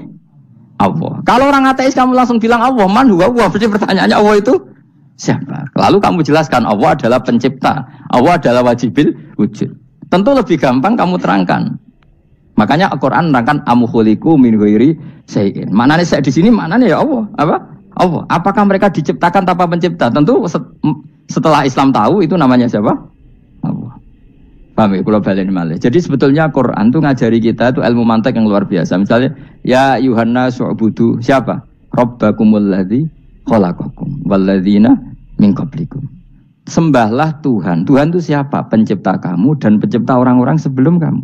Allah. Kalau orang ateis kamu langsung bilang Allah, man huwa Allah. Berarti pertanyaannya Allah itu siapa? Lalu kamu jelaskan Allah adalah pencipta, Allah adalah wajibil wujud. Tentu lebih gampang kamu terangkan. Makanya Al-Quran menerangkan amukholiku min ghairi syai'in. Maknanya saya di sini maknanya ya Allah. Apa? Allah. Apakah mereka diciptakan tanpa pencipta? Tentu setelah Islam tahu itu namanya siapa? Allah. Paham ya? Kalau balik malih. Jadi sebetulnya Quran itu ngajari kita itu ilmu mantek yang luar biasa. Misalnya ya Yuhanna su'budu siapa? Rabbakumul ladzi khalaqakum walladzina min qablikum. Sembahlah Tuhan. Tuhan itu siapa? Pencipta kamu dan pencipta orang-orang sebelum kamu.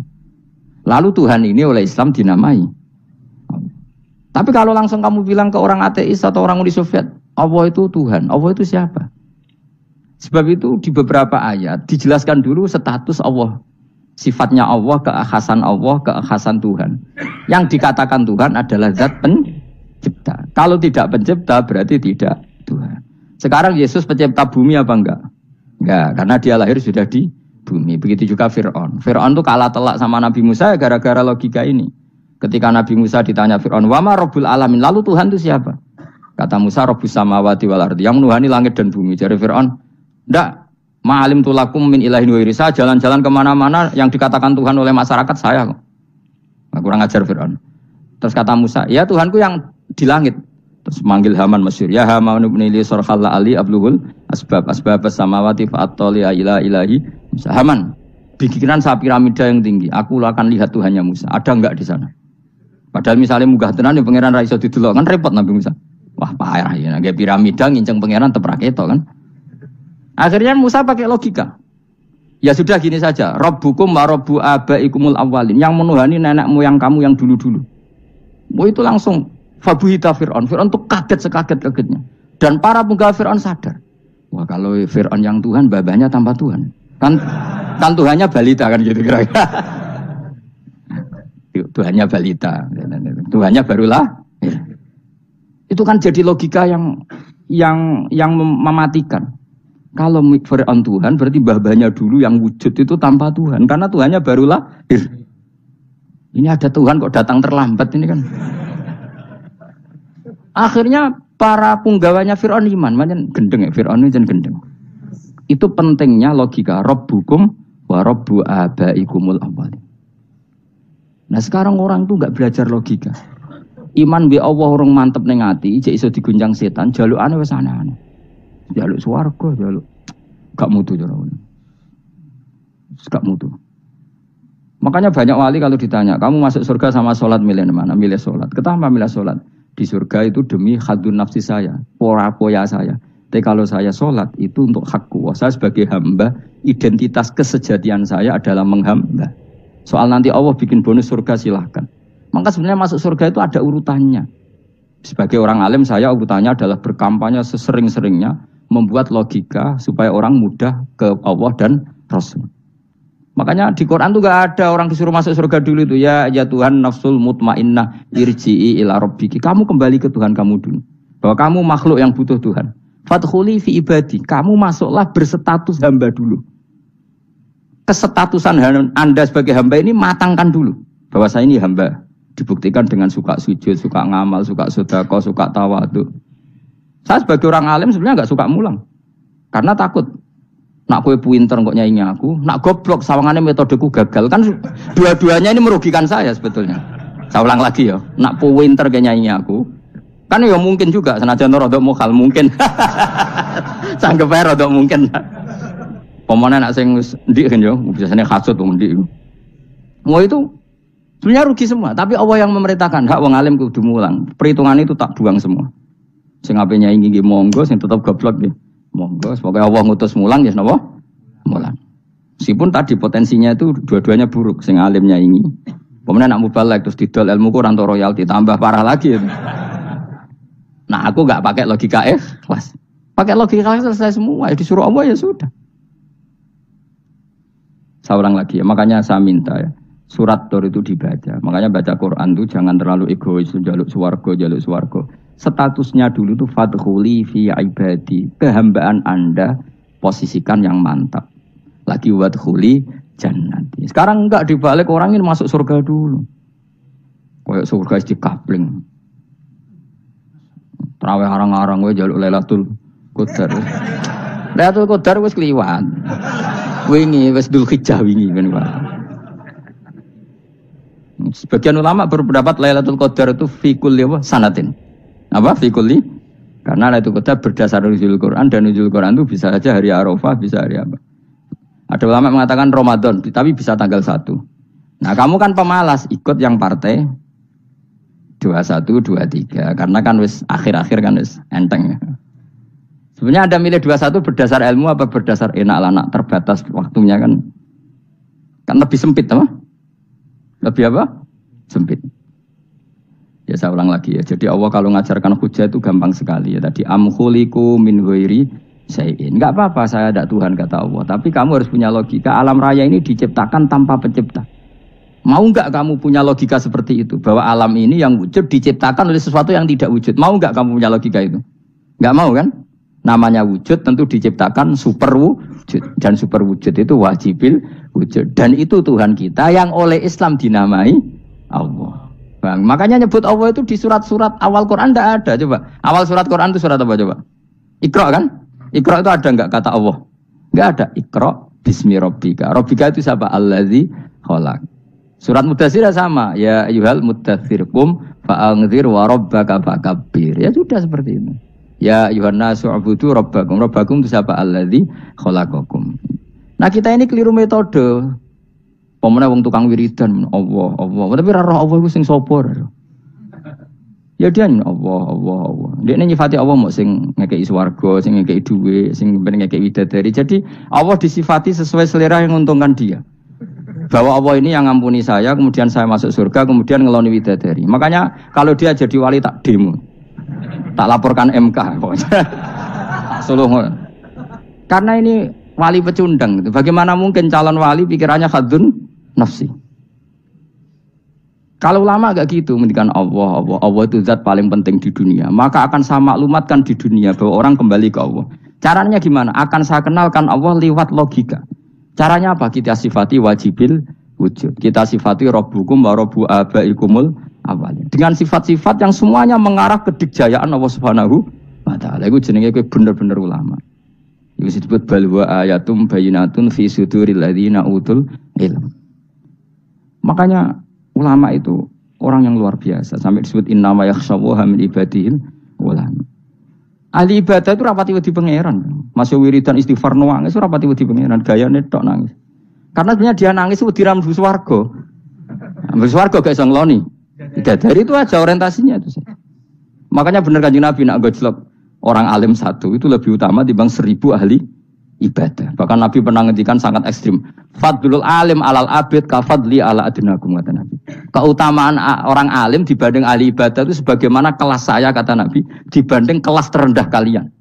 Lalu Tuhan ini oleh Islam dinamai. Tapi kalau langsung kamu bilang ke orang ateis atau orang Uni Soviet, Allah itu Tuhan. Allah itu siapa? Sebab itu di beberapa ayat dijelaskan dulu status Allah. Sifatnya Allah, keakhasan Tuhan. Yang dikatakan Tuhan adalah zat pencipta. Kalau tidak pencipta berarti tidak Tuhan. Sekarang Yesus pencipta bumi apa enggak? Enggak, karena dia lahir sudah di bumi. Begitu juga Fir'aun. Fir'aun itu kalah telak sama Nabi Musa gara-gara logika ini. Ketika Nabi Musa ditanya Fir'aun, "Wa ma rabbul alamin?" Lalu Tuhan itu siapa? Kata Musa, "Rabbus samawati wal ardi." Yang menuhani langit dan bumi. Jadi Fir'aun, "Enggak, ma'alim tulakum min ilahin wa irisa." Jalan-jalan kemana-mana yang dikatakan Tuhan oleh masyarakat saya kok. Nah, kurang ajar Fir'aun. Terus kata Musa, "Ya Tuhanku yang di langit." Terus manggil Haman Mesir, "Ya Haman ibni li sarhalla ali abluhul asbab samawati fa'attali ila ilahi Musa." Haman, bikinan saya piramida yang tinggi, aku akan lihat Tuhannya Musa. Ada enggak di sana? Padahal misalnya munggah tenan ya pangeran ra iso didelok kan repot Nabi Musa. Wah, parah ya, nggak piramida nginceng pangeran tetep ra ketok kan. Akhirnya Musa pakai logika. Ya sudah gini saja, Rabbukum wa rabbu abaikumul awwalin, yang menuhani nenek moyang kamu yang dulu-dulu. Itu langsung fabuhita Fir'aun. Fir'aun tuh kaget sekaget-kagetnya. Dan para penggawa Fir'aun sadar. Wah, kalau Fir'aun yang Tuhan, babanya tanpa Tuhan. Kan Tuhannya balita kan gitu kira-kira. Tuhannya balita. Tuhannya barulah. Itu kan jadi logika yang mematikan. Kalau Fir'aun Tuhan berarti babanya dulu yang wujud itu tanpa Tuhan. Karena Tuhannya barulah. Ini ada Tuhan kok datang terlambat ini kan. Akhirnya para punggawanya Fir'aun iman, macam gendeng ya, Fir'aun ini jangan gendeng. Itu pentingnya logika Rabbukum wa rabbu abaikumul awwalin. Nah sekarang orang tuh nggak belajar logika. Iman bi Allah orang mantep ning ati, jek iso digunjang setan, jalukane wis aneh-aneh. Jaluk swarga, jaluk gak mutu cara ngono. Gak mutu. Makanya banyak wali kalau ditanya, kamu masuk surga sama sholat milih mana? Milih sholat. Kenapa milih sholat? Di surga itu demi khadun nafsi saya, poya saya. Tapi kalau saya sholat itu untuk hakku. Saya sebagai hamba, identitas kesejatian saya adalah menghamba. Soal nanti Allah bikin bonus surga silahkan. Maka sebenarnya masuk surga itu ada urutannya. Sebagai orang alim saya urutannya adalah berkampanye sesering-seringnya, membuat logika supaya orang mudah ke Allah dan Rasul. Makanya di Quran tuh gak ada orang disuruh masuk surga dulu itu. Ya Tuhan nafsul mutmainnah irji'i ila rabbiki. Kamu kembali ke Tuhan kamu dulu. Bahwa kamu makhluk yang butuh Tuhan. Fadkhuli fi ibadi. Kamu masuklah berstatus hamba dulu. Kesestatusan Anda sebagai hamba ini matangkan dulu. Bahwa saya ini hamba. Dibuktikan dengan suka sujud, suka ngamal, suka sedekah, suka tawadhu. Saya sebagai orang alim sebenarnya gak suka mulang. Karena takut. Nak kue pinter kok nyaingi aku, nak goblok sawangannya metodeku gagal. Kan dua-duanya ini merugikan saya sebetulnya. Saya ulang lagi ya, nak pinter kayak nyaingi aku. Kan ya mungkin juga, senajan rodok mukhal mungkin. Sanggep ae rodok mungkin. Pemane nak sing ndik kan yo, biasanya hasud wong ndik. Mau itu sebenarnya rugi semua, tapi Allah yang memerintahkan hak wong alim kudu mulang. Perhitungan itu tak buang semua. Sing ape nyaingi nggih monggo, sing tetep goblok nggih. Monggo, semoga Allah ngutus mulang ya napa? Mulang. Meskipun tadi potensinya itu dua-duanya buruk, sing alimnya ini. Kemudian nak mubalek terus didol ilmu Quran atau royalti tambah parah lagi. Nah, aku enggak pakai logika ikhlas. Pakai logika ikhlas selesai semua, ya disuruh Allah ya sudah. Saya ulang lagi ya, makanya saya minta ya, surat Tur itu dibaca. Makanya baca Quran itu jangan terlalu egois, jaluk swarga. Statusnya dulu itu fadkhuli fi ibadi, kehambaan Anda posisikan yang mantap. Lagi wadkhuli jannati. Sekarang enggak dibalik, orang ini masuk surga dulu. Kayak surga di kapling. Terawih arang-arang kowe njaluk Lailatul Qadar. Lailatul Qadar wis kliwat. Wingi wis Dzulhijjah wingi ben Pak. Sebagian ulama berpendapat Lailatul Qadar itu fi kulli sanatin. Apa fikuli? Karena Lailatul Qadar berdasar nuzul Quran, dan nuzul Quran itu bisa saja hari Arafah, bisa hari apa. Ada ulama mengatakan Ramadan, tapi bisa tanggal 1. Nah, kamu kan pemalas, ikut yang partai 21, 23. Karena kan wis akhir-akhir kan wis enteng. Sebenarnya Anda milih 21 berdasar ilmu apa berdasar enak anak terbatas waktunya kan? Kan lebih sempit apa? Lebih apa? Sempit. Ya saya ulang lagi ya. Jadi Allah kalau ngajarkan hujah itu gampang sekali ya. Tadi amkhuliku min ghairi syai'in. Enggak apa-apa saya ada Tuhan kata Allah. Tapi kamu harus punya logika. Alam raya ini diciptakan tanpa pencipta. Mau enggak kamu punya logika seperti itu? Bahwa alam ini yang wujud diciptakan oleh sesuatu yang tidak wujud. Mau enggak kamu punya logika itu? Enggak mau kan? Namanya wujud tentu diciptakan super wujud. Dan super wujud itu wajibil wujud. Dan itu Tuhan kita yang oleh Islam dinamai Allah. Bang, makanya nyebut Allah itu di surat-surat awal Quran tidak ada. Coba awal surat Quran itu surat apa coba? Iqra kan? Iqra itu ada enggak kata Allah? Enggak ada. Iqra bismi rabbika. Rabbika itu siapa? Allazi khalaq. Surat Mudaththir sama. Ya ayyuhal mudaththir qum fa'anzir wa rabbaka fakabbir. Ya sudah seperti itu. Ya ayyuhan nasu ubudu rabbakum. Rabbakum itu siapa? Allazi khalaqakum. Nah, kita ini keliru metode. Pemene wong tukang wiridan Allah. Tapi ora roh Allah iku sing sapa? Ya dia Allah. Dia nyifati Allah mau sing ngekeki swarga, sing ngekeki dhuwit, sing ngekeki widadari. Jadi Allah disifati sesuai selera yang menguntungkan dia. Bahwa Allah ini yang ngampuni saya, kemudian saya masuk surga, kemudian ngeloni widadari. Makanya kalau dia jadi wali tak demo. Tak laporkan MK pokoknya. Suluh. Karena ini wali pecundang. Bagaimana mungkin calon wali pikirannya khadun nafsi. Kalau ulama agak gitu, mendikan Allah itu zat paling penting di dunia. Maka akan saya maklumatkan di dunia bahwa orang kembali ke Allah. Caranya gimana? Akan saya kenalkan Allah lewat logika. Caranya apa? Kita sifati wajibil wujud. Kita sifati Rabbukum wa Rabbu abaikumul awalin. Dengan sifat-sifat yang semuanya mengarah ke dikjayaan Allah Subhanahu wa taala. Iku jenenge kowe bener-bener ulama. Iku disebut balwa ayatum bayinatun fi suduril ladzina utul ilm. Makanya ulama itu orang yang luar biasa. Sampai disebut innama yakhshawaha min ibadihil ulama. Ahli ibadah itu rapati wedi pangeran. Masih wiridan istighfar nangis rapati wedi pangeran, gayane tok nangis. Karena sebenarnya dia nangis wedi ra mlebu swarga. Mlebu swarga gak iso ngloni. Dari itu aja orientasinya itu. Makanya benar Kanjeng Nabi nak gojlok orang alim satu itu lebih utama dibanding 1000 ahli ibadah. Bahkan Nabi pernah ngendikan sangat ekstrim. Fadlul alim alal abid ka fadli ala adnakum kata Nabi. Keutamaan orang alim dibanding ahli ibadah itu sebagaimana kelas saya kata Nabi dibanding kelas terendah kalian.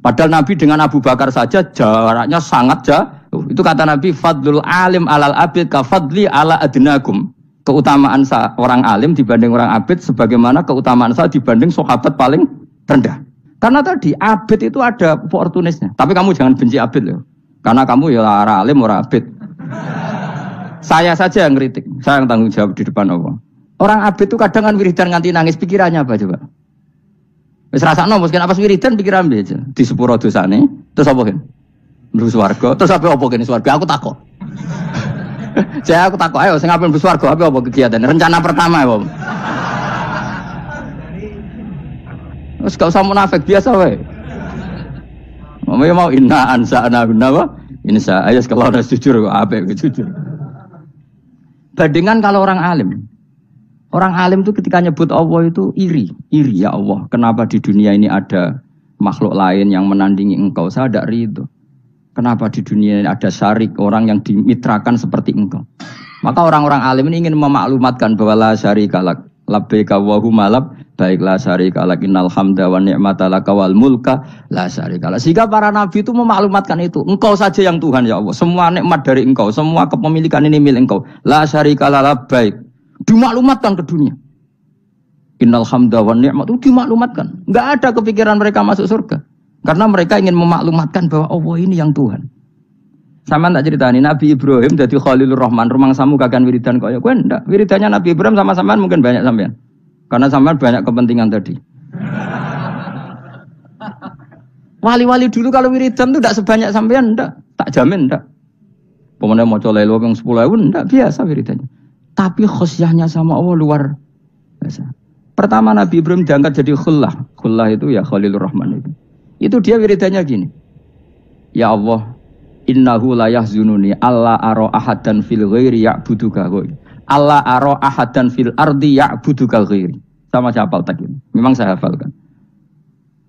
Padahal Nabi dengan Abu Bakar saja jaraknya sangat jauh. Itu kata Nabi, fadlul alim alal abid ka fadli ala adnakum. Keutamaan orang alim dibanding orang abid sebagaimana keutamaan saya dibanding sahabat paling rendah. Karena tadi abid itu ada opportunisnya. Tapi kamu jangan benci abid loh. Karena kamu ya orang alim orang abid. Saya saja yang kritik, saya yang tanggung jawab di depan Allah. Orang abid itu kadang kan wiridan nganti nangis, pikirannya apa coba? Wis rasakno mungkin apa wiridan pikiran aja. Di sepuro dosane, terus apa kan? Mlebu swarga, terus apa kene swarga? Aku takok. Aku takok, ayo sing ape mlebu swarga apa kegiatan? Rencana pertama apa? Wis gak usah munafik biasa wae. Mau inna ansa'na apa? Insya ayas kalau ada jujur apa jujur. Bandingan kalau orang alim. Orang alim itu ketika nyebut Allah itu iri ya Allah. Kenapa di dunia ini ada makhluk lain yang menandingi engkau? Saya tidak ridho. Kenapa di dunia ini ada syarik orang yang dimitrakan seperti engkau? Maka orang-orang alim ini ingin memaklumatkan bahwa la syarikalak labbaika wa humalab baiklah syarikalak innal hamda wa ni'mata laka wal mulka la syarikalak. Sehingga para nabi itu memaklumatkan itu. Engkau saja yang Tuhan ya Allah. Semua nikmat dari engkau, semua kepemilikan ini milik engkau. La syarikalak labbaik. Dimaklumatkan ke dunia. Innal hamda wa ni'mat itu dimaklumatkan. Enggak ada kepikiran mereka masuk surga. Karena mereka ingin memaklumatkan bahwa Allah ini yang Tuhan. Sama tak ceritani Nabi Ibrahim jadi Khalilur Rahman, rumang samu kakan wiridan kaya kowe ndak. Wiridannya Nabi Ibrahim sama sampean mungkin banyak sampean. Karena sampean banyak kepentingan tadi. Wali-wali dulu kalau wiridan tuh ndak sebanyak sampean ndak. Tak jamin ndak. Pemene maca lelo ping 10.000 ndak biasa wiridannya. Tapi khosyahnya sama Allah luar biasa. Pertama Nabi Ibrahim diangkat jadi khullah. Khullah itu ya Khalilur Rahman itu. Itu dia wiridannya gini. Ya Allah, innahu la yahzununi alla ara ahadan fil ghairi ya'buduka ghairi. Alla ara ahadan fil ardi ya'buduka ghairi. Sama saya hafal tadi. Memang saya hafalkan.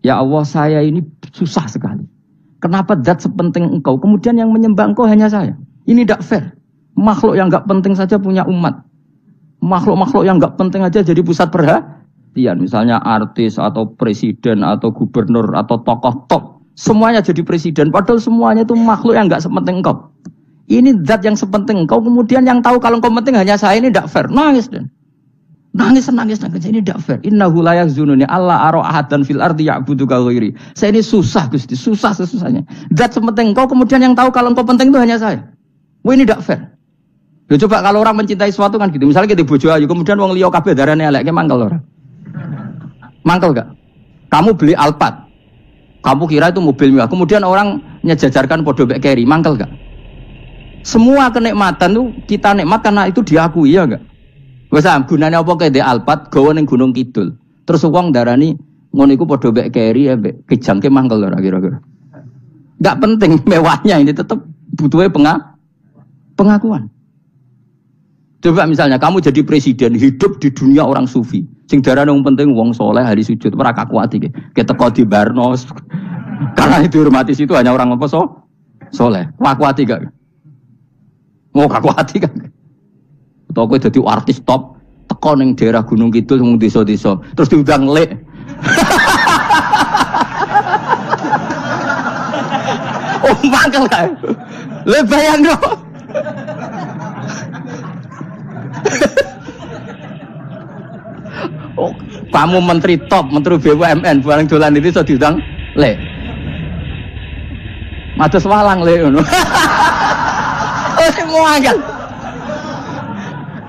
Ya Allah, saya ini susah sekali. Kenapa zat sepenting engkau kemudian yang menyembah engkau hanya saya? Ini tidak fair. Makhluk yang enggak penting saja punya umat. Makhluk-makhluk yang enggak penting aja jadi pusat perhatian. Misalnya artis atau presiden atau gubernur atau tokoh top. Semuanya jadi presiden, padahal semuanya itu makhluk yang enggak sepenting engkau. Ini zat yang sepenting engkau, kemudian yang tahu kalau engkau penting hanya saya, ini tidak fair. Nangis dan nangis. Ini tidak fair. Innahu la yahzununi alla ara ahadan fil ardi ya'buduka ghairi. Saya ini susah Gusti, susah sesusahnya. Zat sepenting engkau, kemudian yang tahu kalau engkau penting itu hanya saya. Wah ini tidak fair. Loh, coba kalau orang mencintai sesuatu kan gitu. Misalnya kita bojo ayu, kemudian wong liya kabeh darane elek, ki mangkel ora? Mangkel enggak? Kamu beli Alphard. Kamu kira itu mobil mewah. Kemudian orang nyejajarkan podo mek keri, mangkel gak? Semua kenikmatan tuh kita nikmat karena itu diakui ya enggak? Wes gunane apa kae ndek Alphard gawe ning Gunung Kidul. Terus wong darani ngono iku podo mek keri ya mek kejangke mangkel ora kira-kira. Enggak penting mewahnya ini tetap butuhnya pengakuan. Coba misalnya kamu jadi presiden hidup di dunia orang sufi. Sing darane wong penting wong soleh hari sujud ora kakuati ki. Keteko di Barnos. Karena itu hormati situ hanya orang apa soleh. Kakuati gak? Mau kakuati kan? Atau kowe dadi artis top teko ning daerah Gunung Kidul mung desa-desa terus diundang lek. Oh mangkel kae. Le bayang dong. Oh, kamu menteri top, menteri BUMN, barang dolan ini so diundang, le. Mados walang le ngono. Semua kan.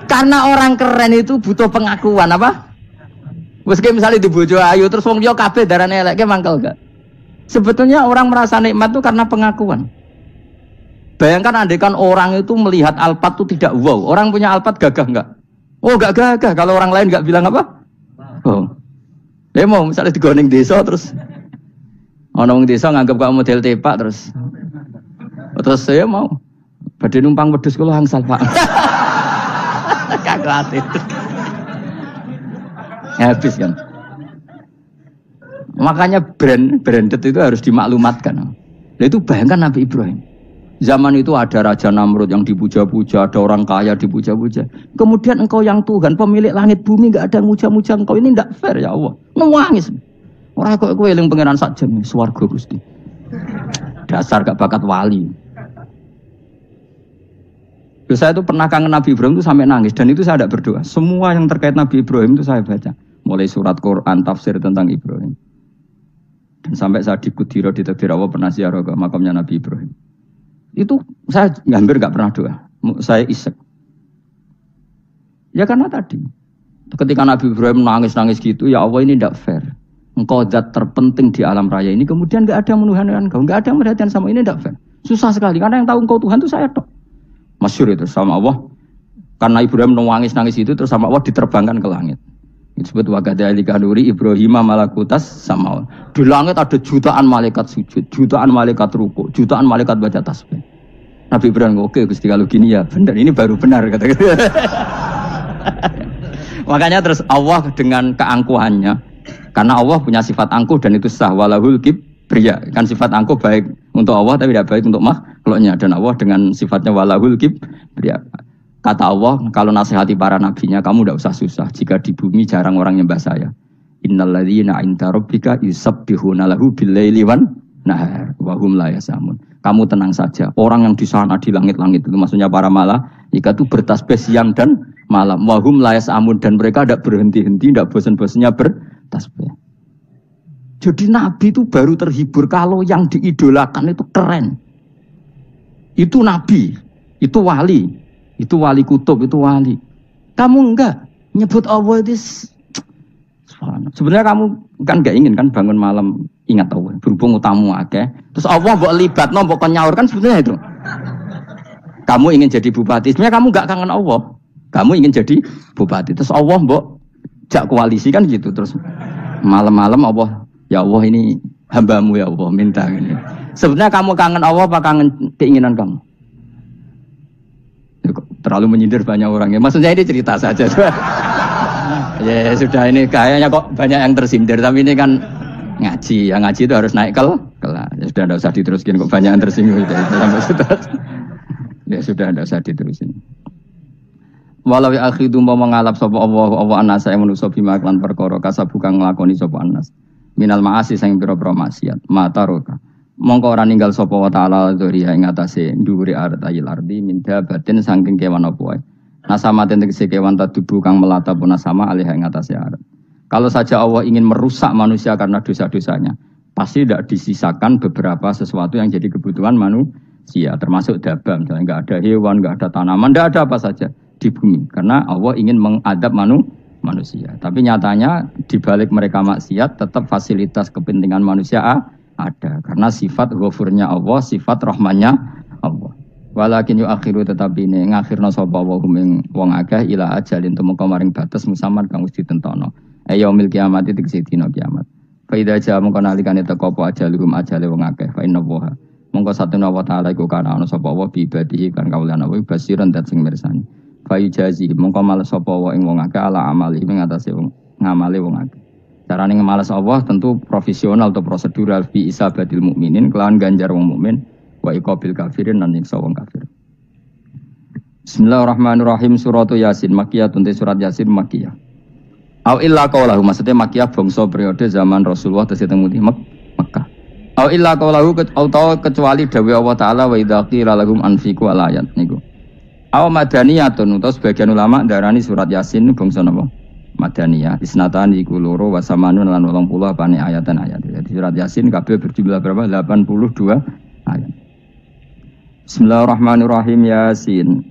Karena orang keren itu butuh pengakuan apa? Meski misalnya di bojo ayu terus wong liya kabeh darane elek ki mangkel gak? Sebetulnya orang merasa nikmat itu karena pengakuan. Bayangkan andekan orang itu melihat Alphard itu tidak wow. Orang punya Alphard gagah enggak? Oh enggak gagah. Kalau orang lain enggak bilang apa? Oh. Dia mau misalnya digoning desa terus orang desa nganggap kamu model tepak terus saya mau badhe numpang wedhus kula angsal Pak. Kagak itu. Habis kan. Makanya branded itu harus dimaklumatkan. Nah, itu bayangkan Nabi Ibrahim. Zaman itu ada Raja Namrud yang dipuja-puja, ada orang kaya dipuja-puja. Kemudian engkau yang Tuhan, pemilik langit bumi, enggak ada yang muja-muja engkau. Ini enggak fair ya Allah. Nangis. Orang kok kowe eling pangeran sak jam swarga Gusti. Dasar gak bakat wali. Saya itu pernah kangen Nabi Ibrahim itu sampai nangis dan itu saya tidak berdoa. Semua yang terkait Nabi Ibrahim itu saya baca. Mulai surat Quran, tafsir tentang Ibrahim. Dan sampai saya di Kudiro di Takdir Allah pernah ziarah ke makamnya Nabi Ibrahim. Itu saya hampir nggak pernah doa. Saya isek. Ya karena tadi. Ketika Nabi Ibrahim nangis-nangis gitu, ya Allah ini tidak fair. Engkau zat terpenting di alam raya ini. Kemudian nggak ada menuhankan engkau. Nggak ada yang merhatikan sama ini tidak fair. Susah sekali. Karena yang tahu engkau Tuhan itu saya tok. Masyhur itu sama Allah. Karena Ibrahim nangis-nangis itu terus sama Allah diterbangkan ke langit. Itu disebut wakadzalika nuri Ibrahim malakutas sama. Di langit ada jutaan malaikat sujud, jutaan malaikat ruku, jutaan malaikat baca tasbih. Nabi Ibrahim oke Gusti kalau gini ya benar, ini baru benar kata. Makanya terus Allah dengan keangkuhannya, karena Allah punya sifat angkuh dan itu sah walahul kibriya. Kan sifat angkuh baik untuk Allah tapi tidak baik untuk makhluknya, dan Allah dengan sifatnya walahul kibriya. Kata Allah, kalau nasihati para nabinya, kamu tidak usah susah. Jika di bumi jarang orang nyembah saya. Innalladzina 'inda rabbika yusabbihuna lahu bil-laili wan nahar wa hum la yasamun. Kamu tenang saja. Orang yang di sana di langit-langit itu maksudnya para malaikat itu bertasbih siang dan malam. Wa hum la yasamun, dan mereka tidak berhenti-henti, tidak bosan-bosannya bertasbih. Jadi nabi itu baru terhibur kalau yang diidolakan itu keren. Itu nabi, itu wali. Itu wali kutub, itu wali. Kamu enggak nyebut Allah itu. Sebenarnya kamu kan enggak ingin kan bangun malam ingat Allah. Berhubung utamu akeh. Terus Allah mbok libatno, mbok nyaur kan sebenarnya itu. Kamu ingin jadi bupati. Sebenarnya kamu enggak kangen Allah. Kamu ingin jadi bupati. Terus Allah mbok jak koalisi kan gitu. Terus malam-malam Allah, ya Allah ini hambamu ya Allah minta ini. Sebenarnya kamu kangen Allah apa kangen keinginan kamu? Terlalu menyindir banyak orang ya. Maksudnya ini cerita saja. Ya sudah, ini kayaknya kok banyak yang tersindir. Tapi ini kan ngaji. Yang ngaji itu harus naik kelas. Ya sudah, tidak usah diteruskan kok banyak yang tersinggung. Ya sudah, tidak usah diterusin. Walau akhidu mau mengalap sapa Allah anasa yang manusa bima lan perkara kasabuka nglakoni sapa anas. Minal ma'asi sing pira-pira maksiat. Mataroka. Mongko ora ninggal sapa wa ta'ala dzuriya ing atase dhuwure artayil ardi minda batin saking kewan apa wae. Nasama tegese kewan tadubu kang melata pun nasama alih ing atase arat. Kalau saja Allah ingin merusak manusia karena dosa-dosanya, pasti tidak disisakan beberapa sesuatu yang jadi kebutuhan manusia, termasuk dabam, misalnya enggak ada hewan, enggak ada tanaman, enggak ada apa saja di bumi karena Allah ingin mengadab manusia. Tapi nyatanya di balik mereka maksiat tetap fasilitas kepentingan manusia ada, karena sifat ghafurnya Allah, sifat rahmannya Allah. Walakin yu akhiru tetapi ini ngakhirna sapa wa hum wong akeh ila ajalin tumeka maring batas musamman kang wis ditentono. Yaumil kiamat tegese dina kiamat. Fa idza ja mongko nalikane teka apa ajaluhum ajale wong akeh fa inna wa mongko satuna wa ta'ala iku kana ana sapa wa bi ibadihi kan kaulana wa basiran dat sing mirsani. Fa ijazi mongko males sapa wa ing wong akeh ala amali ing atase wong ngamale wong akeh. Carane ngemalas Allah tentu profesional atau prosedural fi isabatil mukminin kelawan ganjar wong mukmin wa iqabil kafirin lan nyiksa wong kafir. Bismillahirrahmanirrahim. Surat Yasin Makkiyah, surat Yasin Makkiyah. Au illa qaulahu, maksudnya Makkiyah bangsa periode zaman Rasulullah tesih teng Mekah. Au illa qaulahu kecuali dawuh Allah taala wa idza qila lahum anfiqu alayat niku. Au madaniyatun utawa sebagian ulama darani surat Yasin bangsa napa? Madaniyah, isnatan iku loro wa samanun lan 80 apane ayatan-ayat. Jadi surat Yasin kabeh berjumlah berapa? 82 ayat. Bismillahirrahmanirrahim. Yasin.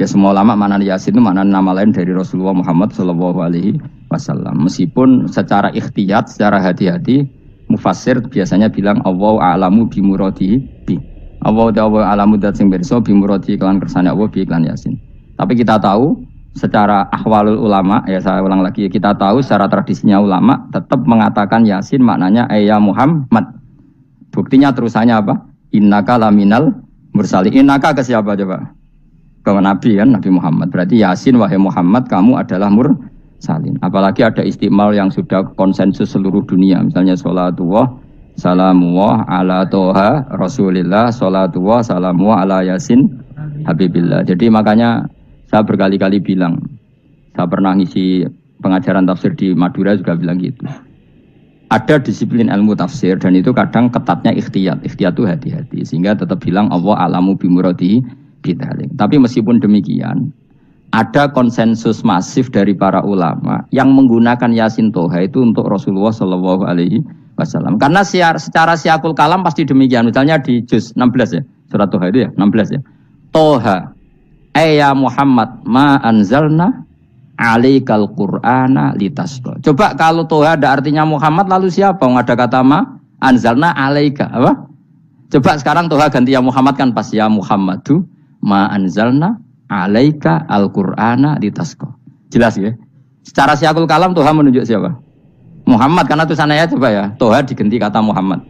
Ya semua ulama makna Yasin itu makna nama lain dari Rasulullah Muhammad sallallahu alaihi wasallam. Meskipun secara ikhtiyat, secara hati-hati mufassir biasanya bilang Allahu a'lamu bi muradihi bi. Allahu a'lamu dat sing pirsa bi muradihi kelan kersane Allah bi iklan Yasin. Tapi kita tahu secara ahwalul ulama, ya saya ulang lagi, kita tahu secara tradisinya ulama tetap mengatakan Yasin maknanya ya Muhammad. Buktinya terusannya apa? Innaka laminal mursalin. Innaka ke siapa coba? Ke Nabi kan, Nabi Muhammad. Berarti Yasin wahai Muhammad kamu adalah mursalin. Apalagi ada istimal yang sudah konsensus seluruh dunia. Misalnya sholatullah salamullah ala toha rasulillah salatullah salamullah ala yasin habibillah. Jadi makanya saya berkali-kali bilang, saya pernah ngisi pengajaran tafsir di Madura juga bilang gitu. Ada disiplin ilmu tafsir dan itu kadang ketatnya ikhtiyat. Ikhtiyat itu hati-hati sehingga tetap bilang Allah alamu bimuradi bidzalik. Tapi meskipun demikian, ada konsensus masif dari para ulama yang menggunakan Yasin Toha itu untuk Rasulullah Shallallahu Alaihi Wasallam. Karena secara siakul kalam pasti demikian. Misalnya di juz 16 ya, surat Toha itu ya 16 ya. Toha, ya Muhammad ma anzalna alaikal Qur'ana litasqa. Coba kalau Toha ada artinya Muhammad, lalu siapa? Ada kata ma anzalna alaika apa? Coba sekarang Toha ganti ya Muhammad kan pas ya Muhammadu ma anzalna alaika al-Qur'ana litasqa. Jelas ya? Secara siakul kalam Toha menunjuk siapa? Muhammad, karena tulisannya ya coba ya. Toha diganti kata Muhammad.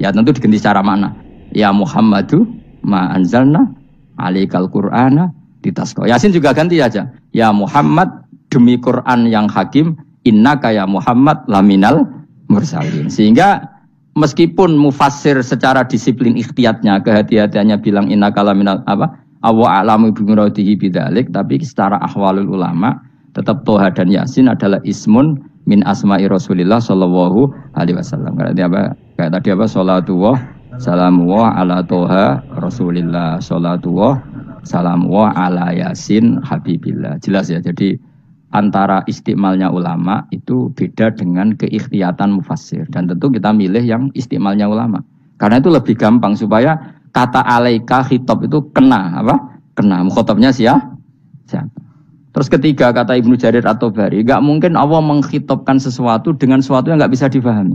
Ya tentu diganti secara makna. Ya Muhammadu ma anzalna alaikal Qur'ana litasqa. Yasin juga ganti aja. Ya Muhammad demi Quran yang hakim, innaka ya Muhammad laminal mursalin. Sehingga meskipun mufassir secara disiplin ikhtiyatnya, kehati-hatiannya bilang innaka laminal apa? Awa a'lamu bimuradihi bidzalik, tapi secara ahwalul ulama tetap Toha dan Yasin adalah ismun min asma'i Rasulillah sallallahu alaihi wasallam. Kayak tadi apa? Salatullah salamullah ala Toha Rasulillah, salatullah salamullah ala Yasin habibillah. Jelas ya. Jadi antara istimalnya ulama itu beda dengan keikhtiyatan mufassir, dan tentu kita milih yang istimalnya ulama karena itu lebih gampang supaya kata alaika khitab itu kena apa? Kena mukhatabnya siapa? Terus ketiga kata Ibnu Jarir At-Tabari, enggak mungkin Allah mengkhitabkan sesuatu dengan sesuatu yang enggak bisa difahami.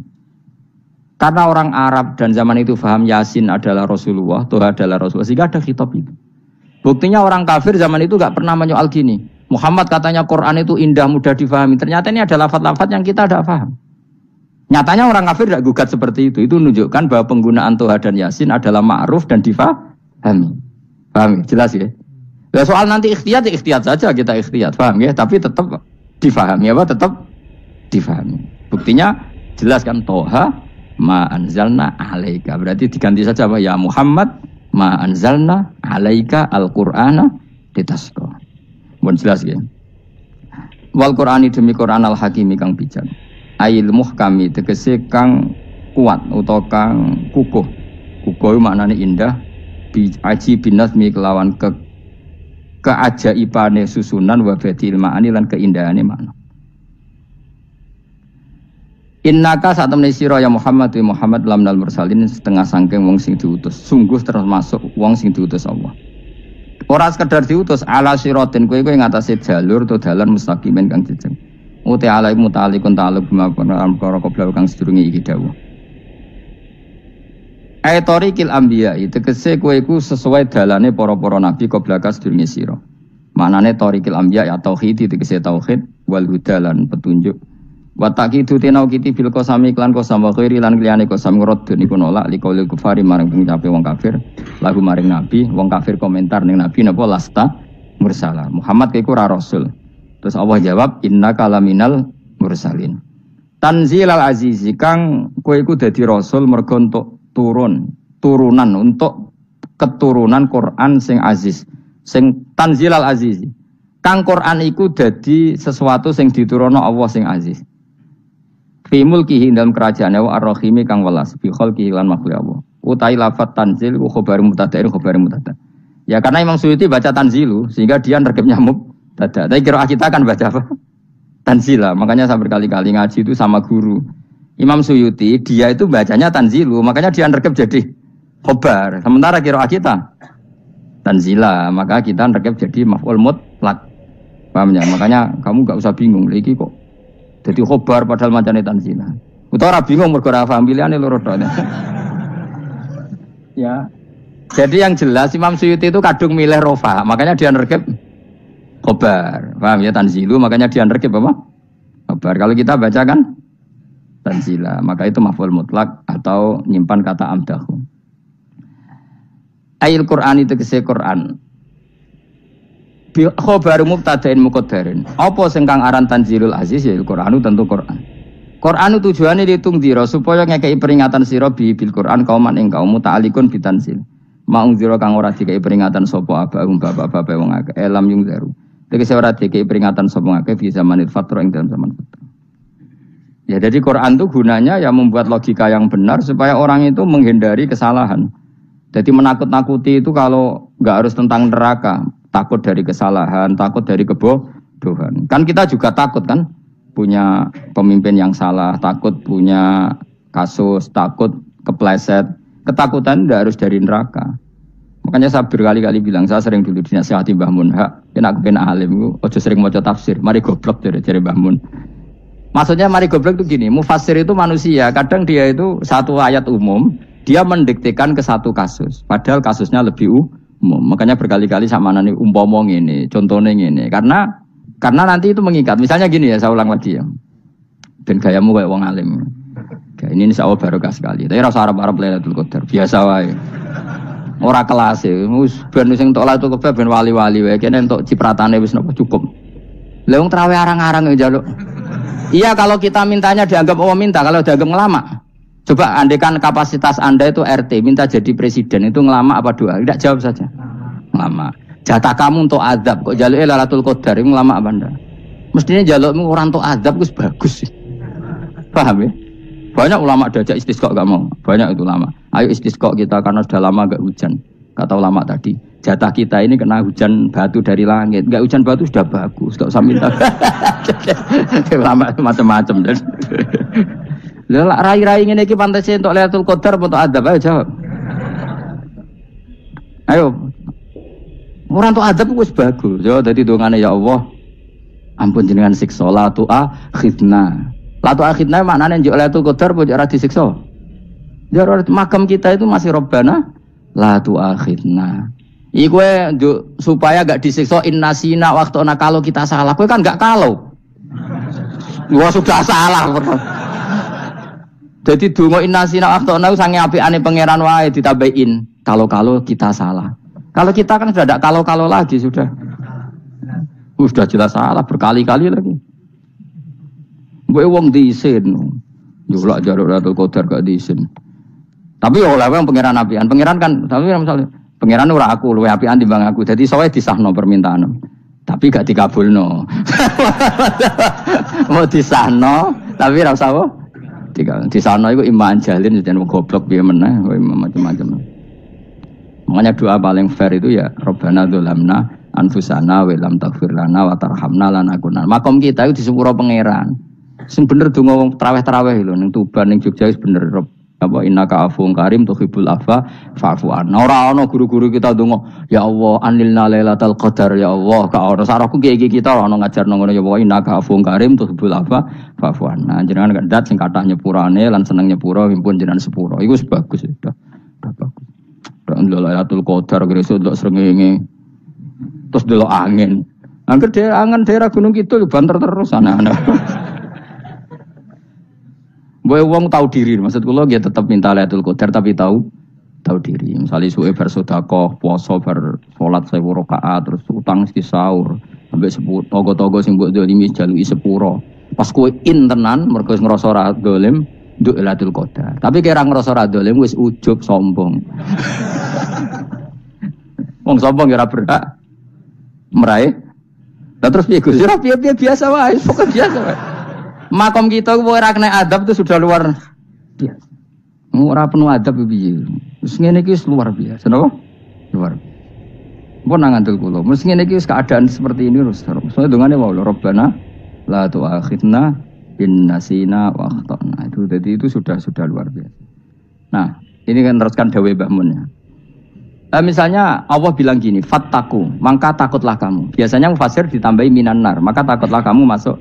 Karena orang Arab dan zaman itu paham Yasin adalah Rasulullah, Toha adalah Rasulullah, sehingga ada khitab itu. Buktinya orang kafir zaman itu enggak pernah menyoal gini. Muhammad katanya Quran itu indah, mudah difahami. Ternyata ini ada lafaz-lafaz yang kita tidak paham. Nyatanya orang kafir tidak gugat seperti itu. Itu menunjukkan bahwa penggunaan Toha dan Yasin adalah ma'ruf dan difahami. Paham? Jelas ya? Nah, soal nanti ikhtiyat, ikhtiyat saja kita ikhtiyat. Paham ya? Tapi tetap difahami. Apa? Tetap difahami. Buktinya jelas kan Toha ma anzalna alaika. Berarti diganti saja apa? Ya Muhammad ma anzalna alaika al-Qur'ana litasqa. Mohon jelas ya. Wal Qur'ani demi Qur'an al-Hakimi kang bijak. Ail muhkami tegese kang kuat utawa kang kukuh. Kukuh maknane indah, bi aji binasmi kelawan keajaibane susunan wa badil ma'ani lan keindahane makna. Innaka saat temne sira ya Muhammad wa Muhammad lamnal mursalin setengah sangking wong sing diutus. Sungguh termasuk wong sing diutus Allah. Ora sekedar diutus ala siratin kowe ngatasi jalur to dalan mustaqimin kang jejeg. Uti alai mutalikun ta'aluk bima perkara qabla kang sedurunge iki dawuh. Ayatorikil anbiya tegese kowe iku sesuai dalane para-para nabi qabla ka sedurunge sira. Maknane torikil anbiya ya tauhid tegese tauhid wal huda lan petunjuk. Wa taqidu tenau kiti bil qasami klan qasam wa ghairi lan liyane qasam ngrad niku nolak liqaulil kufari marang pengucape wong kafir lagu maring nabi wong kafir komentar ning nabi napa lasta mursala Muhammad iku ora rasul. Terus Allah jawab innaka laminal mursalin. Tanzilal azizi kang kowe iku dadi rasul mergo entuk turunan untuk keturunan Quran sing aziz, sing tanzilal azizi. Kang Quran iku dadi sesuatu sing diturunno Allah sing aziz. Fi mulkihi dalam kerajaane wa ar-rahimi kang welas fi khalqihi lan makhluk Allah. Utai lafat tanzil wa khabar mubtada khabar mubtada. Ya karena Imam Suyuti baca tanzilu sehingga dia nerkepnya mubtada. Tapi kira kita akan baca apa? Tanzila. Makanya saya berkali-kali ngaji itu sama guru. Imam Suyuti dia itu bacanya tanzilu, makanya dia nerkep jadi khobar. Sementara kira kita tanzila, maka kita nerkep jadi maf'ul mutlaq. Paham ya? Makanya kamu enggak usah bingung lagi kok. Jadi khobar padahal macane tanzila. Utawa ora bingung mergo ora paham pilihane loro tok. Ya. Jadi yang jelas Imam Suyuti itu kadung milih rofa, makanya dia nerkep khobar. Paham ya tanzilu, makanya dia nerkep apa? Khobar. Kalau kita baca kan tanzila, maka itu maf'ul mutlak atau nyimpan kata amdahu. Ayil Qur'an itu kese Qur'an. Bi khabaru mubtada'in muqaddarin. Apa sing kang aran tanzilul aziz ya Qur'anu tentu Qur'an. Quran itu tujuannya ditung diro supaya ngekei peringatan sira bil Quran kauman ing kaum muta'alikun bitansil. Maung diro kang ora dikei peringatan sapa abahum bapak-bapak wong akeh elam yung daru. Tegese ora dikei peringatan sapa akeh di zamanil fatra ing dalam zaman fatra. Ya jadi Quran itu gunanya ya membuat logika yang benar supaya orang itu menghindari kesalahan. Jadi menakut-nakuti itu kalau nggak harus tentang neraka, takut dari kesalahan, takut dari kebodohan. Kan kita juga takut kan punya pemimpin yang salah, takut punya kasus, takut kepleset. Ketakutan tidak harus dari neraka. Makanya saya berkali-kali bilang, saya sering dulu dinasihati Mbah Mun, kena aku kena alim, ojo sering maca tafsir, mari goblok dari Mbah Mun. Maksudnya mari goblok itu gini, mufassir itu manusia, kadang dia itu satu ayat umum, dia mendiktekan ke satu kasus, padahal kasusnya lebih umum. Makanya berkali-kali sama nani umpomong ini, contohnya ini, karena nanti itu mengikat. Misalnya gini ya, saya ulang lagi ya, dan gayamu kayak wong alim. Ini insya Allah barokah sekali. Tapi rasa Arab-Arab Lailatul Qadar biasa wae. Ora kelas e, ben sing tok Lailatul Qadar ben wali-wali wae, kene entuk cipratane wis napa cukup. Lah wong traweh arang-arang yang njaluk. Iya kalau kita mintanya dianggap Allah minta, kalau dianggap ngelama. Coba andekan kapasitas Anda itu RT, minta jadi presiden itu ngelama apa doa? Tidak, jawab saja. Ngelama. Jatah kamu untuk azab, kok jaluk Lailatul Qadar itu ngelama apa Anda? Mestinya jalukmu orang untuk azab itu bagus sih. Paham ya? Banyak ulama diajak istisqa gak mau. Banyak itu ulama. Ayo istisqa kita karena sudah lama gak hujan. Kata ulama tadi, jatah kita ini kena hujan batu dari langit. Gak hujan batu sudah bagus, gak usah minta. Ulama macam-macam. Lah rai-rai ngene iki pantese untuk Lailatul Qadar untuk adab, ayo jawab. Ayo. Orang untuk adab wis bagus. Yo dadi dongane ya Allah. Ampun jenengan siksa la tu'akhidna. La tu'akhidna maknane njuk Lailatul Qadar pun ora disiksa. Ya makam kita itu masih Rabbana la tu'akhidna. Iku supaya gak disiksa innasina waqtuna kalau kita salah. Kowe kan gak kalau. Wah sudah salah. Jadi donga innasina waqtuna sange apikane pangeran wae ditambahin. Kalau kita salah. Kalau kita kan sudah tidak kalau lagi sudah. Sudah jelas salah berkali-kali lagi. Gue wong diisin. Julak jaluk Lailatul Qadar gak diisin. Tapi oleh wong pangeran apian. Pangeran kan tapi misalnya pangeran ora aku luwe apian timbang aku. Jadi sowe disahno permintaan. Tapi gak dikabulno. Mau disahno tapi ora usah apa? Disahno iku iman jalin jeneng goblok piye meneh, macam-macam. Makanya doa paling fair itu ya Rabbana dzalamna anfusana wa lam taghfir lana wa tarhamna lanakunanna. Makom kita itu di sepuro pangeran. Sing bener donga wong traweh-traweh lho ning Tuban ning Jogja wis bener apa innaka afuwun karim tuhibbul afwa fa'fu anna. Ora ana guru-guru kita donga ya Allah anilna lailatul qadar ya Allah ka ora sarahku kiye kita ora ana ngajarno ngono ya Allah innaka afuwun karim tuhibbul afwa fa'fu anna. Jenengan kandat sing kathah nyepurane lan seneng nyepuro impun jenengan sepuro. Iku wis bagus sudah. Bagus. Lailatul Qadar gresuk ndelok srengenge. Terus ndelok angin. Angger angen daerah Gunung Kidul banter terus anak-anak. Boy wong tahu diri, maksud kula nggih tetep minta Lailatul Qadar tapi tahu diri. Misalnya suwe bar sedekah, puasa bar salat 1000 rakaat terus utang mesti sahur. Sampai sepuro togo-togo sing mbok dolimi jaluki sepuro. Pas kowe tenan mergo ngrasa ora dolim nduk Lailatul Qadar. Tapi kira ngrasa ora dolim wis ujub sombong. Wong sombong ora berhak meraih. Lah terus piye Gus? Ora piye-piye biasa wae, pokok biasa wae. Makom kita ku ora kena adab itu sudah luar biasa. Ora penuh adab piye. Wis ngene iki luar biasa, napa? Luar. Mbon nang ngandel kula. Wis ngene iki keadaan seperti ini terus. Soale dongane wae Rabbana la tu'akhidna in nasina wa akhtana. Itu jadi itu sudah luar biasa. Nah, ini kan teruskan dawuh Mbah Mun ya. Misalnya Allah bilang gini, fattaku, maka takutlah kamu. Biasanya mufassir ditambahi minan nar, maka takutlah kamu masuk.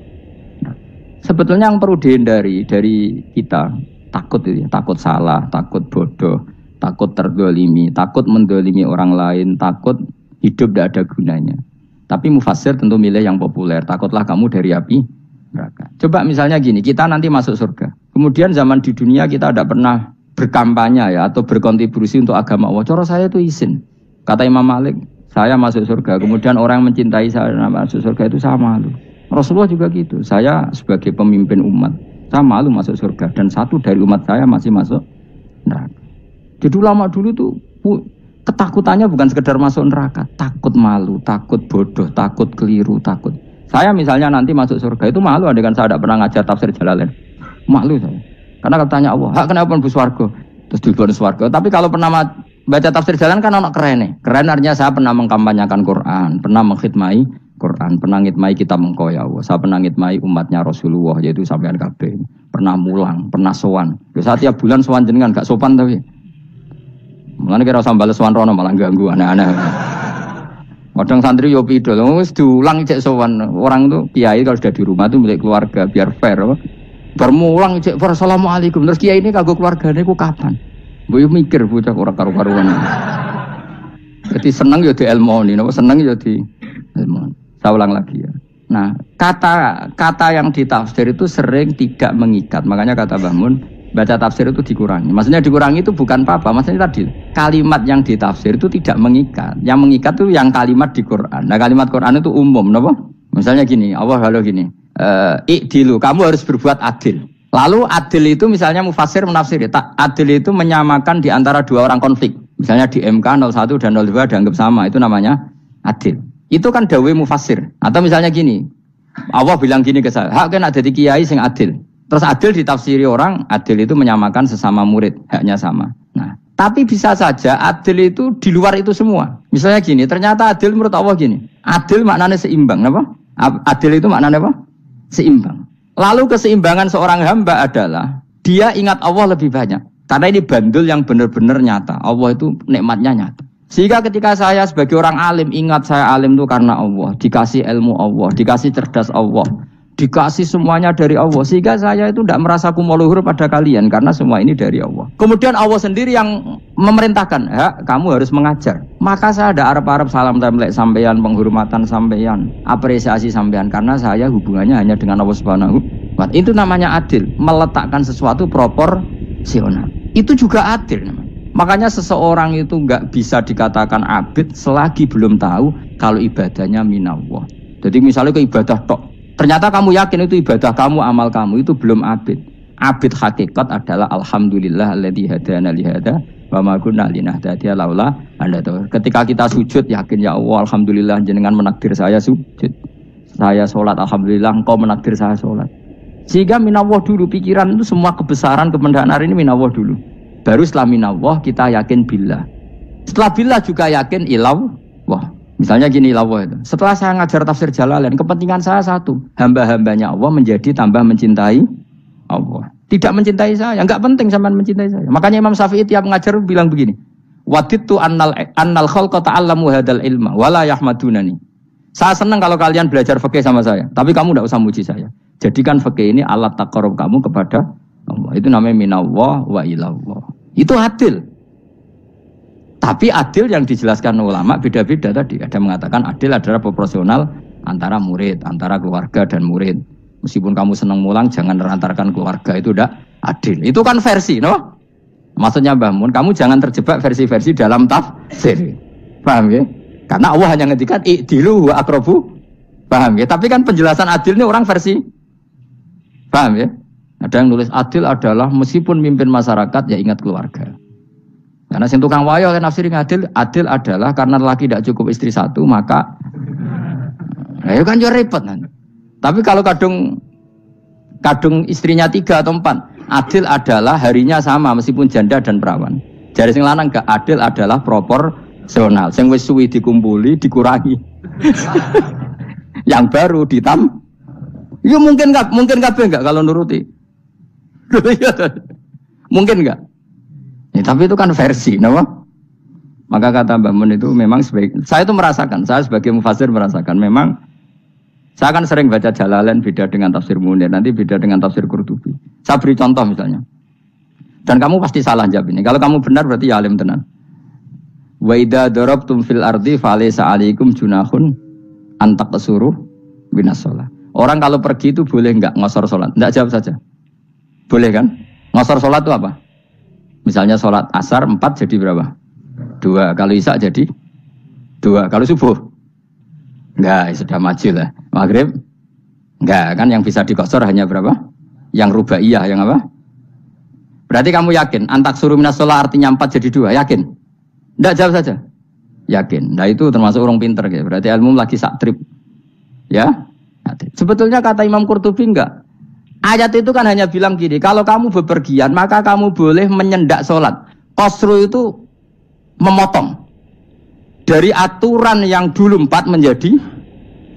Sebetulnya yang perlu dihindari dari kita takut itu, takut salah, takut bodoh, takut terdolimi, takut mendolimi orang lain, takut hidup tidak ada gunanya. Tapi mufassir tentu milih yang populer. Takutlah kamu dari api neraka. Coba misalnya gini, kita nanti masuk surga. Kemudian zaman di dunia kita tidak pernah berkampanye ya atau berkontribusi untuk agama Allah. Cara saya itu izin. Kata Imam Malik, saya masuk surga. Kemudian orang yang mencintai saya masuk surga itu sama tuh. Rasulullah juga gitu. Saya sebagai pemimpin umat, Saya malu masuk surga dan satu dari umat saya masih masuk neraka. Jadi ulama dulu tuh ketakutannya bukan sekedar masuk neraka, takut malu, takut bodoh, takut keliru, takut. Saya misalnya nanti masuk surga itu malu, andaikan saya tidak pernah ngajar tafsir Jalalain. Malu saya. Karena kalau tanya Allah, hak kenapa bu swarga? Terus diberi swarga. Tapi kalau pernah baca tafsir Jalalain kan anak keren nih. Keren artinya saya pernah mengkampanyakan Quran, pernah mengkhidmai Quran, pernah ngitmai kita mengkoya Allah. Saya pernah ngitmai umatnya Rasulullah, yaitu sampean kabeh. Pernah mulang, pernah sowan. Saya tiap bulan sowan jenengan gak sopan tapi. Mulane kira usah bales sowan rono malah ganggu aneh-aneh. Kadang santri yo pidol, wis diulang cek sowan. Orang tuh kiai kalau sudah di rumah tuh milik keluarga biar fair. Bermulang cek assalamualaikum. Terus kiai ini kagok keluargane ku kapan? Mbok mikir bocah ora karo-karuan. Jadi seneng yo di ilmoni, napa seneng yo di ilmoni. Saya ulang lagi ya. Nah, kata yang ditafsir itu sering tidak mengikat. Makanya kata Mbah Mun, baca tafsir itu dikurangi. Maksudnya dikurangi itu bukan apa-apa. Maksudnya tadi, kalimat yang ditafsir itu tidak mengikat. Yang mengikat itu yang kalimat di Quran. Nah, kalimat Quran itu umum, napa? Misalnya gini, Allah kalau gini, i'dilu, kamu harus berbuat adil. Lalu adil itu misalnya mufassir menafsir, adil itu menyamakan di antara dua orang konflik. Misalnya di MK 01 dan 02 dianggap sama, itu namanya adil. Itu kan dawe mufassir. Atau misalnya gini, Allah bilang gini ke saya, hak kan ada di kiai sing adil. Terus adil ditafsiri orang, adil itu menyamakan sesama murid, haknya sama. Nah, tapi bisa saja adil itu di luar itu semua. Misalnya gini, ternyata adil menurut Allah gini, adil maknanya seimbang, apa? Adil itu maknanya apa? Seimbang. Lalu keseimbangan seorang hamba adalah dia ingat Allah lebih banyak. Karena ini bandul yang benar-benar nyata. Allah itu nikmatnya nyata. Sehingga ketika saya sebagai orang alim, ingat saya alim itu karena Allah, dikasih ilmu Allah, dikasih cerdas Allah, dikasih semuanya dari Allah. Sehingga saya itu tidak merasa kumuluhur pada kalian, karena semua ini dari Allah. Kemudian Allah sendiri yang memerintahkan, kamu harus mengajar. Maka saya ada arep-arep salam templek sampeyan, penghormatan sampeyan, apresiasi sampeyan, karena saya hubungannya hanya dengan Allah Subhanahu wa Ta'ala. Itu namanya adil, meletakkan sesuatu proporsional. Itu juga adil namanya. Makanya seseorang itu nggak bisa dikatakan abid selagi belum tahu kalau ibadahnya minallah. Jadi misalnya ke ibadah tok, ternyata kamu yakin itu ibadah kamu, amal kamu, itu belum abid. Abid hakikat adalah alhamdulillah alladzi hadana li hada wa ma kunna linahtadiya laula anda tahu. Ketika kita sujud yakin ya Allah, alhamdulillah jenengan menakdir saya sujud. Saya sholat, alhamdulillah engkau menakdir saya sholat. Sehingga minallah dulu, pikiran itu semua kebesaran kemendahan ini minallah dulu. Baru setelah minallah kita yakin billah. Setelah billah juga yakin illallah. Misalnya gini illallah itu. Setelah saya ngajar tafsir Jalalain, kepentingan saya satu, hamba-hambanya Allah menjadi tambah mencintai Allah. Tidak mencintai saya, enggak penting sampean mencintai saya. Makanya Imam Syafi'i tiap ngajar bilang begini, wadittu annal khalqa ta'allamu hadal ilma wala yahmadunani. Saya senang kalau kalian belajar fikih sama saya, tapi kamu enggak usah muji saya. Jadikan fikih ini alat taqarrub kamu kepada Allah. Itu namanya minallah wa ilallah. Itu adil. Tapi adil yang dijelaskan ulama beda-beda tadi. Ada mengatakan adil adalah proporsional antara murid, antara keluarga dan murid. Meskipun kamu senang mulang, jangan merantarkan keluarga, itu udah adil. Itu kan versi, no? Maksudnya Mbah Mun, kamu jangan terjebak versi-versi dalam tafsir. Paham ya? Karena Allah hanya ngendikan i'dilu wa aqrabu. Paham ya? Tapi kan penjelasan adil ini orang versi. Paham ya? Ada yang nulis adil adalah meskipun mimpin masyarakat ya ingat keluarga. Karena sing tukang wayo kan nafsirin adil adalah karena laki tidak cukup istri satu maka ya kan jadi repot kan. Tapi kalau kadung istrinya 3 atau 4, adil adalah harinya sama meskipun janda dan perawan. Jadi sing lanang gak adil adalah proporsional. Sing wis suwi dikumpuli dikurangi. Yang baru ya mungkin kabeh enggak kalau nuruti. Mungkin enggak? Ya, tapi itu kan versi, nama. Maka kata Mbak Mun itu memang saya itu merasakan, saya sebagai mufassir merasakan memang saya kan sering baca Jalalain beda dengan tafsir Munir, nanti beda dengan tafsir Qurtubi. Saya beri contoh misalnya. Dan kamu pasti salah jawab ini. Kalau kamu benar berarti ya alim tenan. Wa idza darabtum fil ardi falaysa 'alaikum junahun an taqsuru binas shalah. Orang kalau pergi itu boleh enggak ngosor salat? Enggak, jawab saja. Boleh kan? Ngosor sholat itu apa? Misalnya sholat asar 4 jadi berapa? 2. Kalau isya jadi 2. Kalau subuh? Enggak, sudah maju lah. Maghrib? Enggak, kan yang bisa dikosor hanya berapa? Yang rubaiyah, yang apa? Berarti kamu yakin antak suruh minas sholat artinya 4 jadi 2, yakin? Tidak, jawab saja. Yakin. Nah itu termasuk orang pinter gitu. Berarti ilmu lagi sak trip. Ya. Sebetulnya kata Imam Qurtubi enggak. Ayat itu kan hanya bilang gini, kalau kamu bepergian maka kamu boleh menyendak sholat. Qasru itu memotong. Dari aturan yang dulu 4 menjadi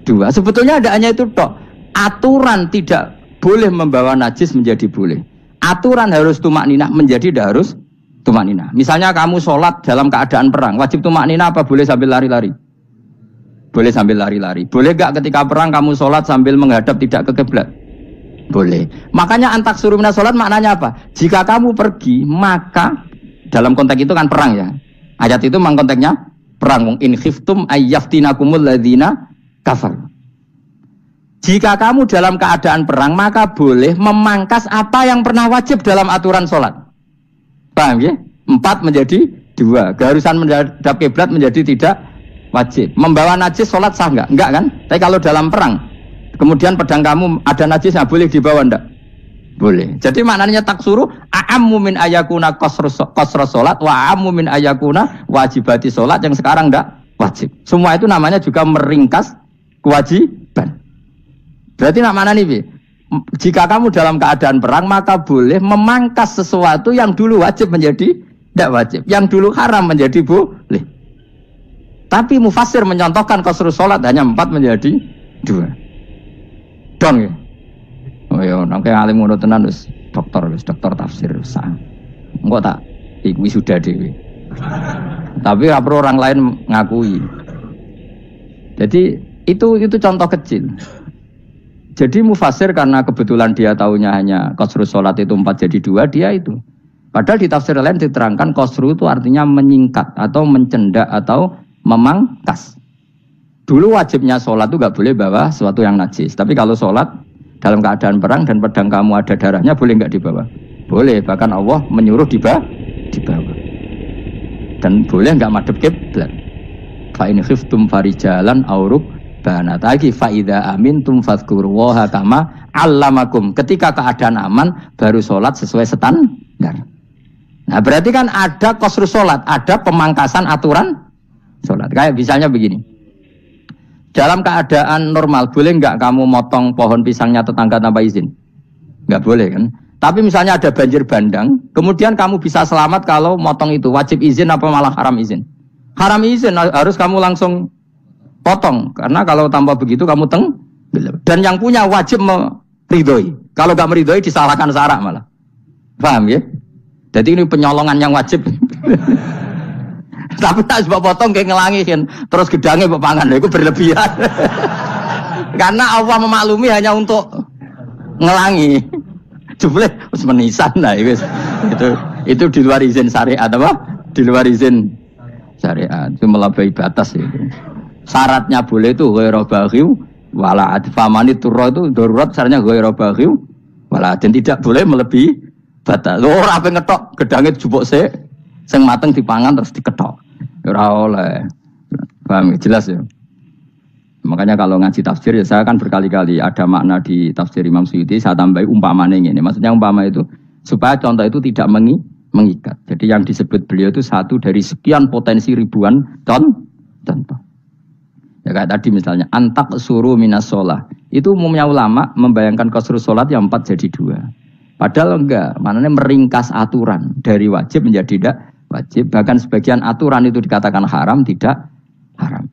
2. Sebetulnya ada hanya itu tok. Aturan tidak boleh membawa najis menjadi boleh. Aturan harus tumak ninah menjadi tidak harus tumak ninah. Misalnya kamu sholat dalam keadaan perang, wajib tumak ninah apa boleh sambil lari-lari? Boleh sambil lari-lari. Boleh gak ketika perang kamu sholat sambil menghadap tidak ke kiblat? Boleh. Makanya antak suruh minas sholat maknanya apa? Jika kamu pergi, maka dalam konteks itu kan perang ya. Ayat itu memang konteksnya perang. In khiftum ayyaftinakumul ladzina kafar. Jika kamu dalam keadaan perang, maka boleh memangkas apa yang pernah wajib dalam aturan sholat. Paham ya? 4 menjadi 2. Keharusan menghadap kiblat menjadi tidak wajib. Membawa najis sholat sah enggak? Enggak kan? Tapi kalau dalam perang, kemudian pedang kamu ada najisnya, boleh dibawa enggak? Boleh. Jadi maknanya taksuru a'ammu min ayakuna qasra sholat wa a'ammu min ayakuna wajibati sholat yang sekarang enggak wajib. Semua itu namanya juga meringkas kewajiban. Berarti mana nih, jika kamu dalam keadaan perang maka boleh memangkas sesuatu yang dulu wajib menjadi tidak wajib, yang dulu haram menjadi boleh. Tapi mufassir mencontohkan qasru sholat hanya 4 menjadi 2. Dong ya. Oh ya, nang alim ngono tenan wis dokter tafsir wis. Engko tak iki sudah dhewe. Tapi ora perlu orang lain ngakui. Jadi itu contoh kecil. Jadi mufassir karena kebetulan dia tahunya hanya qasru sholat itu 4 jadi 2, dia itu. Padahal di tafsir lain diterangkan qasru itu artinya menyingkat atau mencendak atau memangkas. Dulu wajibnya sholat itu gak boleh bawa sesuatu yang najis. Tapi kalau sholat dalam keadaan perang dan pedang kamu ada darahnya, boleh gak dibawa? Boleh, bahkan Allah menyuruh dibawa. Dan boleh gak madhep kiblat. Fa in khiftum farijalan auruk banataki faida amintum fadhkurullaha kama allamakum. Ketika keadaan aman baru sholat sesuai standar. Nah berarti kan ada qasru sholat, ada pemangkasan aturan sholat. Kayak misalnya begini, dalam keadaan normal boleh nggak kamu motong pohon pisangnya tetangga tanpa izin? Nggak boleh kan? Tapi misalnya ada banjir bandang, kemudian kamu bisa selamat kalau motong itu wajib izin apa malah haram izin? Haram izin, harus kamu langsung potong, karena kalau tanpa begitu kamu dan yang punya wajib meridhoi. Kalau nggak meridhoi disalahkan syarak malah. Paham ya? Jadi ini penyolongan yang wajib. Tapi tak sebab potong kayak ngelangiin, terus gedangnya berpangan, itu berlebihan. Karena Allah memaklumi hanya untuk ngelangi. Jumlah menisan lah itu di luar izin syariat apa? Di luar izin syariat itu melampaui batas itu. Syaratnya boleh itu ghairu baghiw wala adfamani turra itu darurat syaratnya ghairu baghiw wala dan tidak boleh melebihi batas. Ora ape ngetok gedange jupuk sik sing mateng dipangan terus diketok. Ora oleh. Paham jelas ya. Makanya kalau ngaji tafsir ya saya kan berkali-kali ada makna di tafsir Imam Suyuti saya tambahi umpamane ngene. Maksudnya umpama itu supaya contoh itu tidak mengikat. Jadi yang disebut beliau itu satu dari sekian potensi ribuan contoh. Ya kayak tadi misalnya antak suruh minas sholat. Itu umumnya ulama membayangkan qasru sholat yang 4 jadi 2. Padahal enggak, maknanya meringkas aturan dari wajib menjadi tidak wajib. Bahkan sebagian aturan itu dikatakan haram, tidak haram.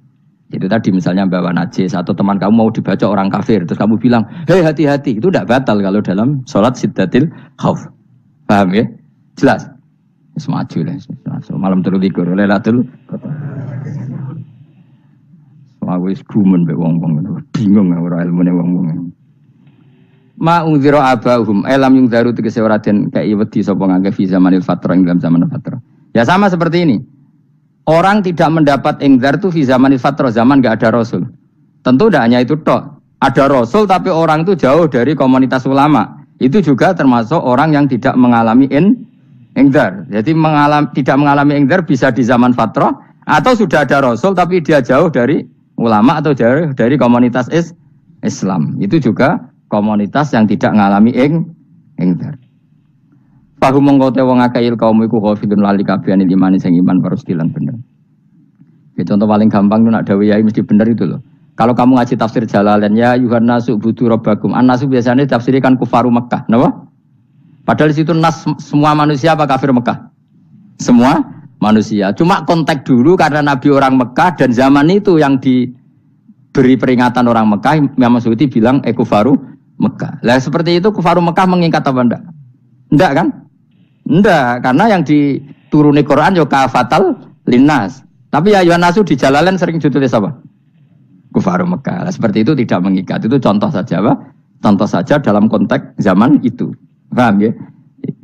Itu tadi misalnya bawa najis atau teman kamu mau dibaca orang kafir, terus kamu bilang, hei hati-hati, itu tidak batal kalau dalam sholat siddatil khauf. Paham ya? Jelas? Semaju lah, malam terlikur, lelatul. Aku wis gumun mbek wong-wong bingung ora ilmune wong-wong. Ma unzira abahum elam yung daru tegese ora den kei wedi sapa ngangge fi zamanil fatrah ing dalam zaman fatrah. Ya sama seperti ini. Orang tidak mendapat ingzar itu fi zamanil fatrah, zaman enggak ada rasul. Tentu tidak hanya itu tok. Ada rasul tapi orang itu jauh dari komunitas ulama. Itu juga termasuk orang yang tidak mengalami ingzar. Jadi tidak mengalami ingzar bisa di zaman fatrah atau sudah ada rasul tapi dia jauh dari ulama atau dari komunitas Islam. Itu juga komunitas yang tidak mengalami Engdar. Fahum mongko te wong akeh il kaum iku khafidun lali kabehane iman sing iman terus dilan bener. Ya, contoh paling gampang nak dawuh yai mesti bener itu loh. Kalau kamu ngaji tafsir Jalalain ya Yuhan nasu budu rabbakum. An-nasu biasanya tafsirkan kufaru Mekah, napa? Padahal di situ nas semua manusia apa kafir Mekah? Semua manusia. Cuma konteks dulu karena Nabi orang Mekah dan zaman itu yang diberi peringatan orang Mekah, Imam Suyuti bilang kufaru Mekah. Lah seperti itu kufaru Mekah mengikat apa enggak? Enggak kan? Enggak, karena yang dituruni Quran yo kafatal linnas. Tapi ya Yuhan nasu di Jalalain sering ditulis apa? Kufaru Mekah. Nah, seperti itu tidak mengikat. Itu contoh saja, Pak. Contoh saja dalam konteks zaman itu. Paham ya?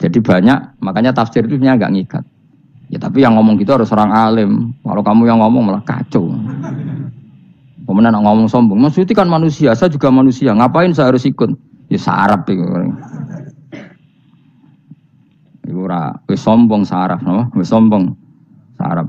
Jadi banyak, makanya tafsir itu agak ngikat. Ya tapi yang ngomong gitu harus orang alim. Kalau kamu yang ngomong malah kacau. Kemudian ngomong sombong. Maksudnya kan manusia, saya juga manusia. Ngapain saya harus ikut? Ya sarap itu. Iku ora wis sombong sarap, no? Wis sombong sarap.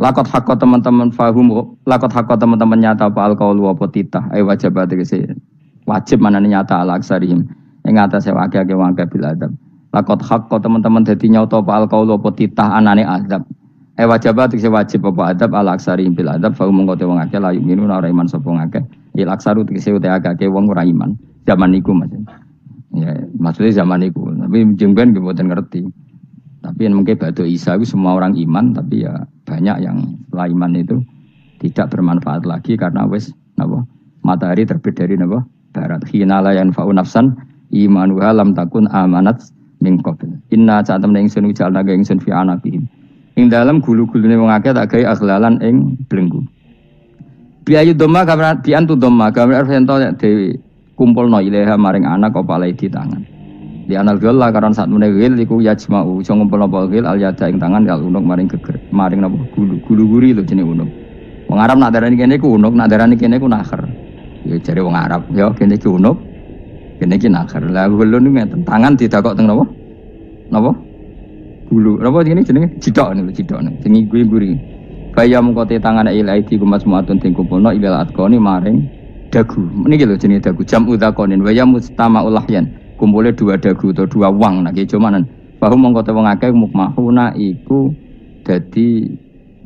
Lakot hakko teman-teman fahum, lakot hakko teman-teman nyata apa alqaulu apa titah, ai wajib tegese wajib manane nyata ala aksarihim ing atase akeh-akeh wong akeh bil adab. Lakot hakko teman-teman dadi nyata apa alqaulu apa titah anane adab. Ai wajib tegese wajib apa adab ala aksarihim bil adab fahum mongko te wong akeh la yuminu ora iman sapa akeh. Il aksaru tegese utek akeh wong ora iman. Zaman niku Mas. Ya, maksudnya zaman niku, tapi jengben nggih mboten ngerti. Tapi yang mungkin batu Isa itu semua orang iman, tapi ya banyak yang setelah iman itu tidak bermanfaat lagi karena wes napa matahari terbit dari napa barat. Hina la yanfa'u nafsan imanuha lam takun amanat min qabl. Inna sa'atam ingsun ujalna ga ingsun fi anaqihim. Ing dalem gulu-gulune wong akeh tak gawe aghlalan ing blenggu. Biayu dhamma kamran biantu dhamma kamran arfento dewi kumpulno ilaha maring anak apa alai di tangan. Di anal gil lah karena saat menegil iku yajma'u iso ngumpul napa gil al yada ing tangan kal unuk maring geger maring napa gulu guri lho jenenge unuk. Wong Arab nak darani kene iku unuk, nak darani kene iku nakher. Ya jare wong Arab, ya kene iki unuk, kene iki nakher. Lah gulun ngeten tangan didakok teng napa? Napa? Gulu. Napa jenenge cidok niku cidok sing guri. Kaya mengko te tangan il aidi kumas muatun ting kumpulno ilal atqoni maring dagu. Niki lho jenenge dagu jam udzakonin wa ya mustama'ul lahyan. Kumpulnya dua dagu atau dua wang nak kejo manan. Bahwa mongko te wong akeh mukmahuna iku dadi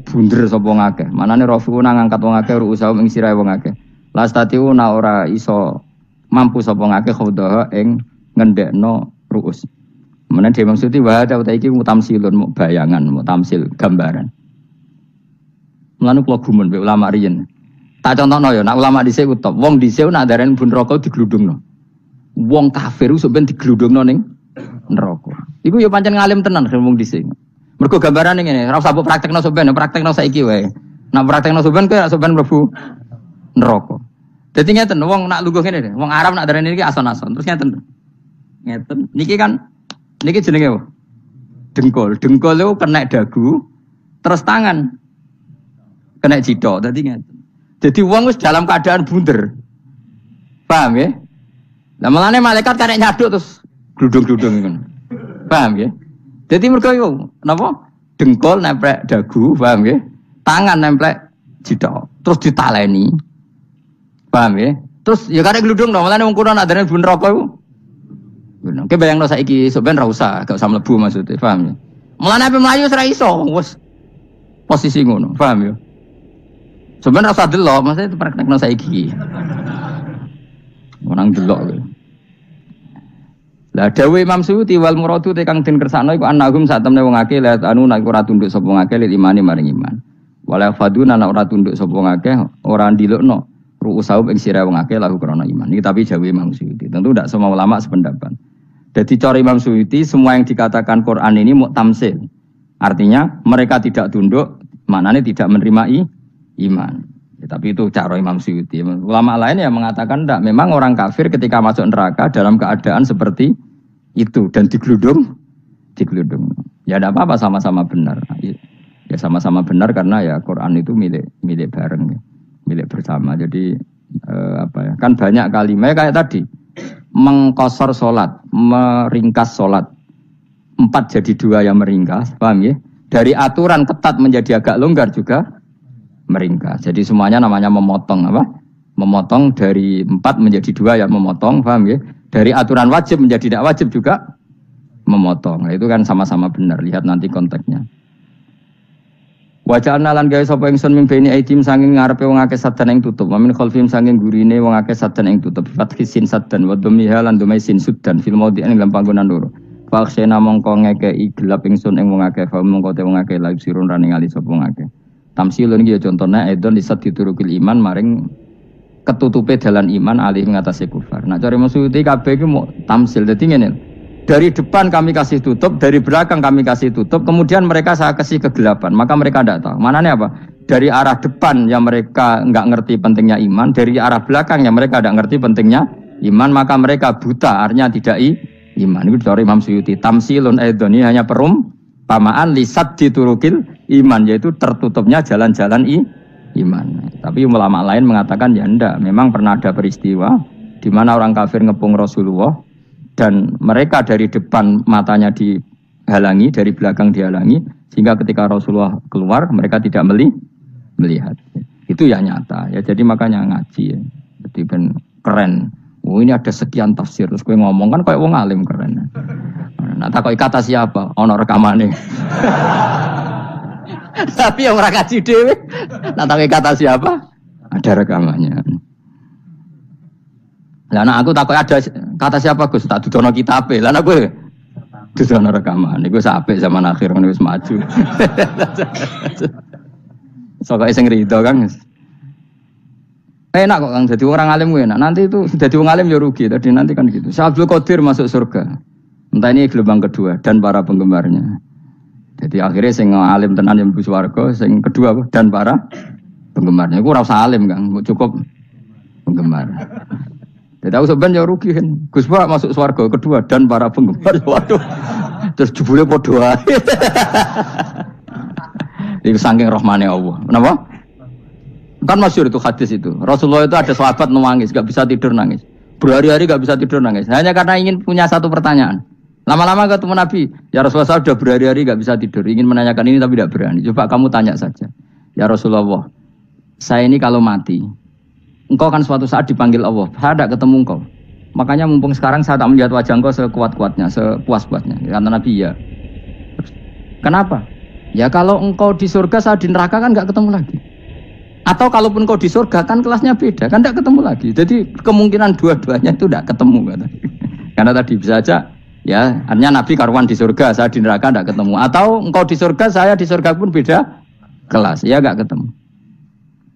bunder sapa wong akeh. Manane rafiuna ngangkat wong akeh ruusaum ing sirahe wong akeh. Lastatiuna ora iso mampu sapa wong akeh khodaha ing ngendekno ruus. Menawa dhewe maksudi wa ta iki mutamsilun bayangan, mutamsil gambaran. Mulane kula gumun mbek ulama riyen. Tak contohno ya, nak ulama dhisik ku top. Wong dhisik nak darani bun neraka digludungno. Wong kafir iso ben digludungno ning neraka. Iku ya pancen ngalim tenan wong dhisik. Mergo gambarane ngene, ora usah praktekno sampean, praktekno saiki wae. Nak praktekno sampean kowe sampean mlebu neraka. Dadi ngeten, wong nak lungguh ngene, wong Arab nak darani iki ason-ason. Terus ngeten. Ngeten. Niki kan niki jenenge apa? Dengkul. Dengkul itu kena dagu, terus tangan kena cidok. Dadi ngeten. Jadi wong wis dalam keadaan bunder. Paham ya? Lah malane malaikat karek nyaduk terus gludung-gludung ngono. Paham ya? Jadi mergo iku napa? Dengkul nempel dagu, paham ya? Tangan nempel cidok, terus ditaleni. Paham ya? Terus ya karek gludung dong, malane wong kuno nak darane bun neraka iku. Ngono. Ki bayangno saiki sampean ra usah, gak usah mlebu maksudnya, paham ya? Mulane ape mlayu ora iso, wis posisi ngono, paham ya? Sampeyan ra usah delok, maksudnya praktekno saiki. Orang delok kowe. Lah dawuh Imam Suyuti wal muradu te kang den kersakno iku annahum satemene wong akeh la anu nek ora tunduk sapa wong akeh lil imani maring iman. Wala faduna nek ora tunduk sapa wong akeh ora ndilukno ru'usahum ing sira wong akeh lahu krana iman. Iki tapi dawuh Imam Suyuti. Tentu tidak semua ulama sependapat. Jadi cara Imam Suyuti semua yang dikatakan Quran ini muktamsil. Artinya mereka tidak tunduk, maknanya tidak menerima iman. Ya, tapi itu cara Imam Suyuti. Ulama lain yang mengatakan tidak. Memang orang kafir ketika masuk neraka dalam keadaan seperti itu dan digeludung. Ya tidak apa-apa, sama-sama benar. Ya sama-sama benar karena ya Quran itu milik bareng, milik bersama. Jadi kan banyak kalimat kayak tadi mengkosor sholat, meringkas sholat 4 jadi 2 yang meringkas, paham ya? Dari aturan ketat menjadi agak longgar juga meringkas. Jadi semuanya namanya memotong apa? Memotong dari 4 menjadi 2 yang memotong, paham ya? Dari aturan wajib menjadi tidak wajib juga memotong. Nah, itu kan sama-sama benar. Lihat nanti konteksnya. Wajah lan gawe sapa ingsun mimpeni aidim saking ngarepe wong akeh sadan ing tutup. Wa min khalfim saking gurine wong akeh sadan ing tutup. Fathi sin sadan wa dhammiha lan dhamai sin sudan fil maudhi'in ing panggonan loro. Faksena mongko ngekeki gelap ingsun ing wong akeh fa mongko te wong akeh laib sirun ra ningali sapa wong akeh. Tamsilun iki ya contone edon lisat diturukil iman maring ketutupe dalan iman alih ngatasi kufar. Nah cara maksudnya kabeh iki mau tamsil. Dadi ngene. Dari depan kami kasih tutup, dari belakang kami kasih tutup, kemudian mereka saya kasih kegelapan, maka mereka tidak tahu. Mananya apa? Dari arah depan yang mereka nggak ngerti pentingnya iman, dari arah belakang yang mereka tidak ngerti pentingnya iman, maka mereka buta, artinya tidak iman. Itu dari Imam Suyuti. Tamsilun aidoni hanya perumpamaan lisat diturukil iman, yaitu tertutupnya jalan-jalan iman. Tapi ulama lain mengatakan ya enggak, memang pernah ada peristiwa di mana orang kafir ngepung Rasulullah. Dan mereka dari depan matanya dihalangi, dari belakang dihalangi, sehingga ketika Rasulullah keluar mereka tidak melihat. Itu ya nyata ya. Jadi makanya ngaji ya. Jadi ben keren. Oh ini ada sekian tafsir terus gue ngomong kan kayak wong alim keren. Nah takoi kata siapa? Ono rekamane. Tapi yang ora ngaji dhewe. Nah takoi kata siapa? Ada rekamannya. Lah anak aku takut ada kata siapa Gus tak dudono kitabe. Lah anak gue dudono rekaman. Niku sampai zaman akhir wis maju. Sokoke sing rido Kang. Enak kok Kang jadi orang alim gue enak. Nanti itu jadi orang alim ya rugi. Tadi nanti kan gitu. Syekh Abdul Qadir masuk surga. Entah ini gelombang kedua dan para penggemarnya. Jadi akhirnya sing alim tenan yang mlebu swarga, sing kedua dan para penggemarnya. Iku ora usah alim Kang, cukup penggemar. Tidak tahu sebenarnya rugi kan. Gus Pak masuk swarga kedua dan para penggemar. Waduh. Terus jebule padha ae. Iku saking rahmane Allah. Kenapa? Kan masyhur itu hadis itu. Rasulullah itu ada sahabat nangis, enggak bisa tidur nangis. Berhari-hari enggak bisa tidur nangis. Hanya karena ingin punya satu pertanyaan. Lama-lama ketemu Nabi, ya Rasulullah saya sudah berhari-hari enggak bisa tidur, ingin menanyakan ini tapi tidak berani. Coba kamu tanya saja. Ya Rasulullah, saya ini kalau mati engkau kan suatu saat dipanggil Allah, saya tidak ketemu engkau. Makanya mumpung sekarang saya tak melihat wajah engkau sekuat-kuatnya, sepuas-puasnya. Kata Nabi ya. Kenapa? Ya kalau engkau di surga, saya di neraka kan nggak ketemu lagi. Atau kalaupun engkau di surga kan kelasnya beda, kan tidak ketemu lagi. Jadi kemungkinan dua-duanya itu tidak ketemu. Kata. Karena tadi bisa aja, ya artinya Nabi karuan di surga, saya di neraka tidak ketemu. Atau engkau di surga, saya di surga pun beda kelas, ya nggak ketemu.